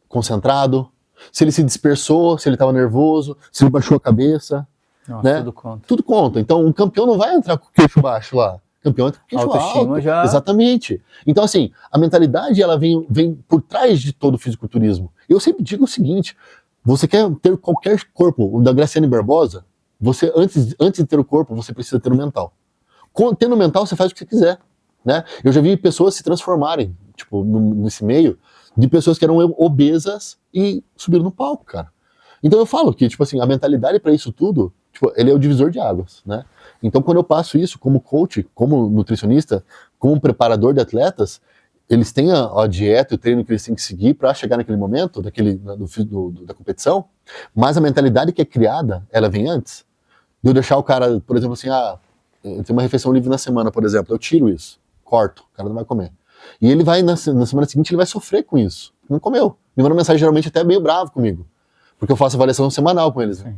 concentrado, se ele se dispersou, se ele tava nervoso, se ele baixou a cabeça. Nossa, né? tudo conta. Tudo conta. Então, um campeão não vai entrar com o queixo baixo lá. Campeão entra com o queixo Autoestima alto. já... Exatamente. Então, assim, a mentalidade, ela vem por trás de todo o fisiculturismo. Eu sempre digo o seguinte, você quer ter qualquer corpo, o da Graciane Barbosa, você, antes de ter o corpo, você precisa ter o mental. Tendo o mental, você faz o que você quiser, né? Eu já vi pessoas se transformarem, tipo, nesse meio, de pessoas que eram obesas e subiram no palco, cara. Então eu falo que, tipo assim, a mentalidade para isso tudo, tipo, ele é o divisor de águas, né? Então quando eu passo isso como coach, como nutricionista, como preparador de atletas, eles têm a dieta e o treino que eles têm que seguir para chegar naquele momento, da competição, mas a mentalidade que é criada, ela vem antes. De eu deixar o cara, por exemplo, assim, tem uma refeição livre na semana, por exemplo, eu tiro isso, corto, o cara não vai comer. E ele vai, na semana seguinte, ele vai sofrer com isso. Não comeu. Me manda mensagem geralmente até meio bravo comigo. Porque eu faço avaliação semanal com eles. Sim.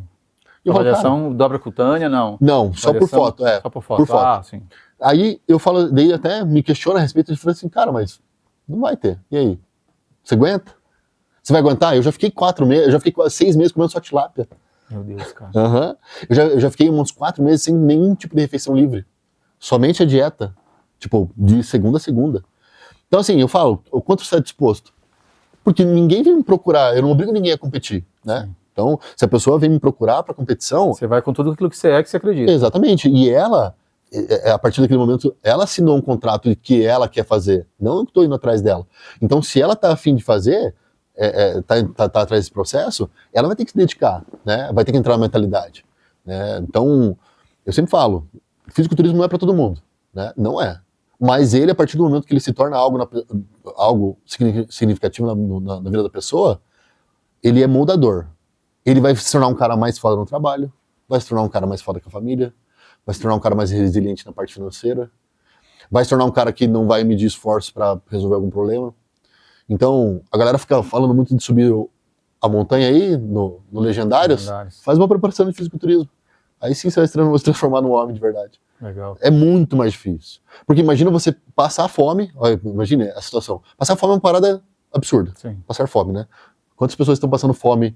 E eu falo, Avaliação dobra cutânea, não? não, só por foto, Só por foto. Ah, sim. Aí eu falo, daí até me questiona a respeito, de falei assim, cara, mas não vai ter. E aí? Você aguenta? Você vai aguentar? Eu já fiquei 4 meses, eu já fiquei 6 meses comendo só tilápia. Meu Deus, cara. Uhum. Eu já fiquei uns 4 meses sem nenhum tipo de refeição livre. Somente a dieta. Tipo, de segunda a segunda. Então, assim, eu falo, o quanto você está disposto? Porque ninguém vem me procurar, eu não obrigo ninguém a competir, né? Sim. Então, se a pessoa vem me procurar para competição... Você vai com tudo aquilo que você é, que você acredita. Exatamente. E ela, a partir daquele momento, ela assinou um contrato de que ela quer fazer. Não eu que estou indo atrás dela. Então, se ela está afim de fazer, tá atrás desse processo, ela vai ter que se dedicar, né? Vai ter que entrar na mentalidade. Né? Então, eu sempre falo, fisiculturismo não é para todo mundo, né? Não é. Mas ele, a partir do momento que ele se torna algo significativo na vida da pessoa, ele é moldador. Ele vai se tornar um cara mais foda no trabalho, vai se tornar um cara mais foda com a família, vai se tornar um cara mais resiliente na parte financeira, vai se tornar um cara que não vai medir esforço para resolver algum problema. Então, a galera fica falando muito de subir a montanha aí, no Legendários, faz uma preparação de fisiculturismo. Aí sim você vai se transformar num homem de verdade. Legal. É muito mais difícil. Porque imagina você passar fome, imagine a situação. Passar fome é uma parada absurda. Sim. Passar fome, né? Quantas pessoas estão passando fome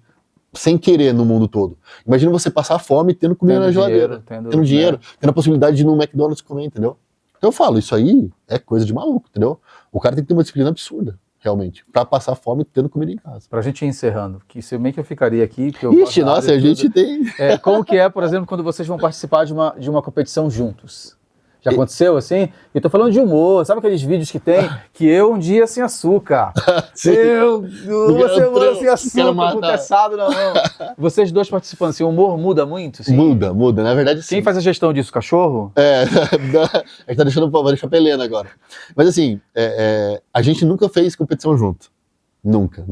sem querer no mundo todo? Imagina você passar fome tendo comida na geladeira. Tendo dinheiro, tendo a possibilidade de ir no McDonald's comer, entendeu? Então eu falo, isso aí é coisa de maluco, entendeu? O cara tem que ter uma disciplina absurda, realmente, pra passar fome tendo comida em casa. Pra gente ir encerrando, que se bem que eu ficaria aqui... Que eu Ixi, nossa, a gente tem... como que é, por exemplo, quando vocês vão participar de uma competição juntos? Já aconteceu assim? Eu tô falando de humor, sabe aqueles vídeos que tem? Que eu um dia sem açúcar. Uma semana sem açúcar, com teçado na mão. Vocês dois participando, assim, o humor muda muito? Assim? Muda. Na verdade, sim. Quem faz a gestão disso? Cachorro? A gente tá deixando pra Helena agora. Mas assim, a gente nunca fez competição junto. Nunca.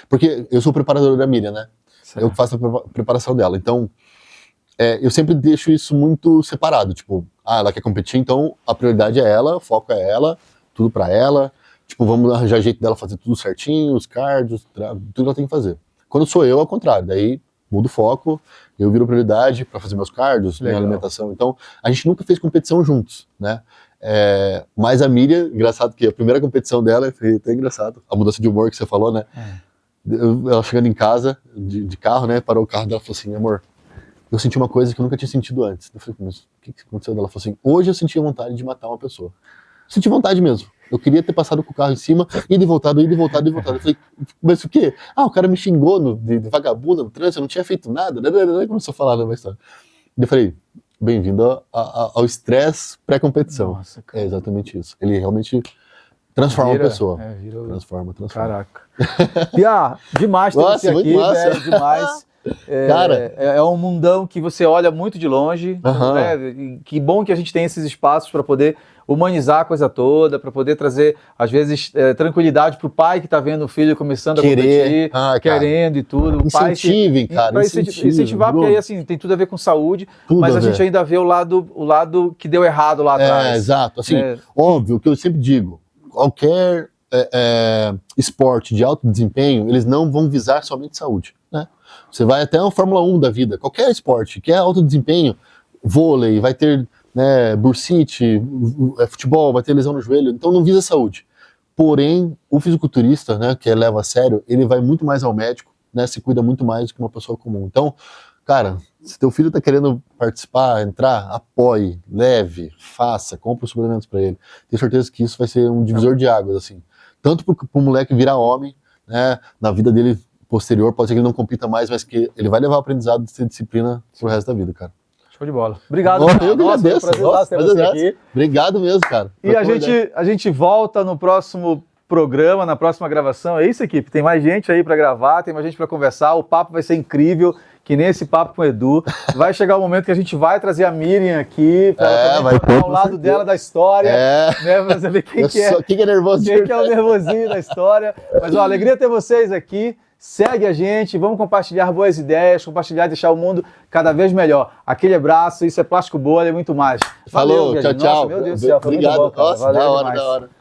Porque eu sou o preparador da Miriam, né? Certo. Eu que faço a preparação dela. Então, eu sempre deixo isso muito separado. Tipo, ela quer competir, então a prioridade é ela, o foco é ela, tudo pra ela. Tipo, vamos arranjar jeito dela fazer tudo certinho, os cardios, tudo ela tem que fazer. Quando sou eu, ao contrário. Daí, mudo o foco, eu viro prioridade pra fazer meus cardios, minha alimentação. Então, a gente nunca fez competição juntos, né? Mas a Miriam, engraçado que a primeira competição dela, foi até engraçado, a mudança de humor que você falou, né? Ela chegando em casa, de carro, né? Parou o carro dela e falou assim, amor, eu senti uma coisa que eu nunca tinha sentido antes. Eu falei, mas o que aconteceu? Ela falou assim, hoje eu senti vontade de matar uma pessoa. Senti vontade mesmo. Eu queria ter passado com o carro em cima, ido e voltado. Eu falei, mas o quê? O cara me xingou de vagabundo no trânsito, eu não tinha feito nada. Começou a falar na minha história. Eu falei, bem-vindo ao estresse pré-competição. Nossa, cara. É exatamente isso. Ele realmente transforma a pessoa. Transforma. Caraca. Pia, demais ter você aqui, velho, demais. Cara, é um mundão que você olha muito de longe, né? Que bom que a gente tem esses espaços para poder humanizar a coisa toda, para poder trazer, às vezes, tranquilidade pro pai que tá vendo o filho começando a competir, querendo e tudo. Incentivem, cara. Para incentivar, porque aí, assim, tem tudo a ver com saúde, mas a gente ainda vê o lado que deu errado lá atrás. Exato. Assim, óbvio, o que eu sempre digo, qualquer esporte de alto desempenho, eles não vão visar somente saúde, né? Você vai até uma Fórmula 1 da vida, qualquer esporte que é alto desempenho, vôlei, vai ter bursite, futebol, vai ter lesão no joelho, então não visa saúde. Porém, o fisiculturista, né, que leva a sério, ele vai muito mais ao médico, né, se cuida muito mais do que uma pessoa comum. Então, cara, se teu filho tá querendo participar, entrar, apoie, leve, faça, compre os suplementos para ele. Tenho certeza que isso vai ser um divisor de águas, assim. Tanto pro moleque virar homem, né, na vida dele posterior, pode ser que ele não compita mais, mas que ele vai levar o aprendizado de ter disciplina pro resto da vida, cara. Show de bola. Obrigado, cara. Eu agradeço. Você aqui. Obrigado mesmo, cara. E a gente volta no próximo programa, na próxima gravação. É isso, equipe. Tem mais gente aí para gravar, tem mais gente para conversar. O papo vai ser incrível. que nem esse papo com o Edu. Vai chegar o momento que a gente vai trazer a Miriam aqui, para ela vai também contar com o lado certeza. dela da história, né, pra saber quem que é. Quem que é nervoso? Quem que é o nervosinho da história. Mas, ó, alegria ter vocês aqui. Segue a gente, vamos compartilhar boas ideias, compartilhar e deixar o mundo cada vez melhor. Aquele abraço, isso é Plástico Bolha e muito mais. Falou, Valeu, tchau, Nossa, tchau. meu Deus do céu, foi muito Obrigado, bom, cara. nossa, Valeu da hora, demais. da hora.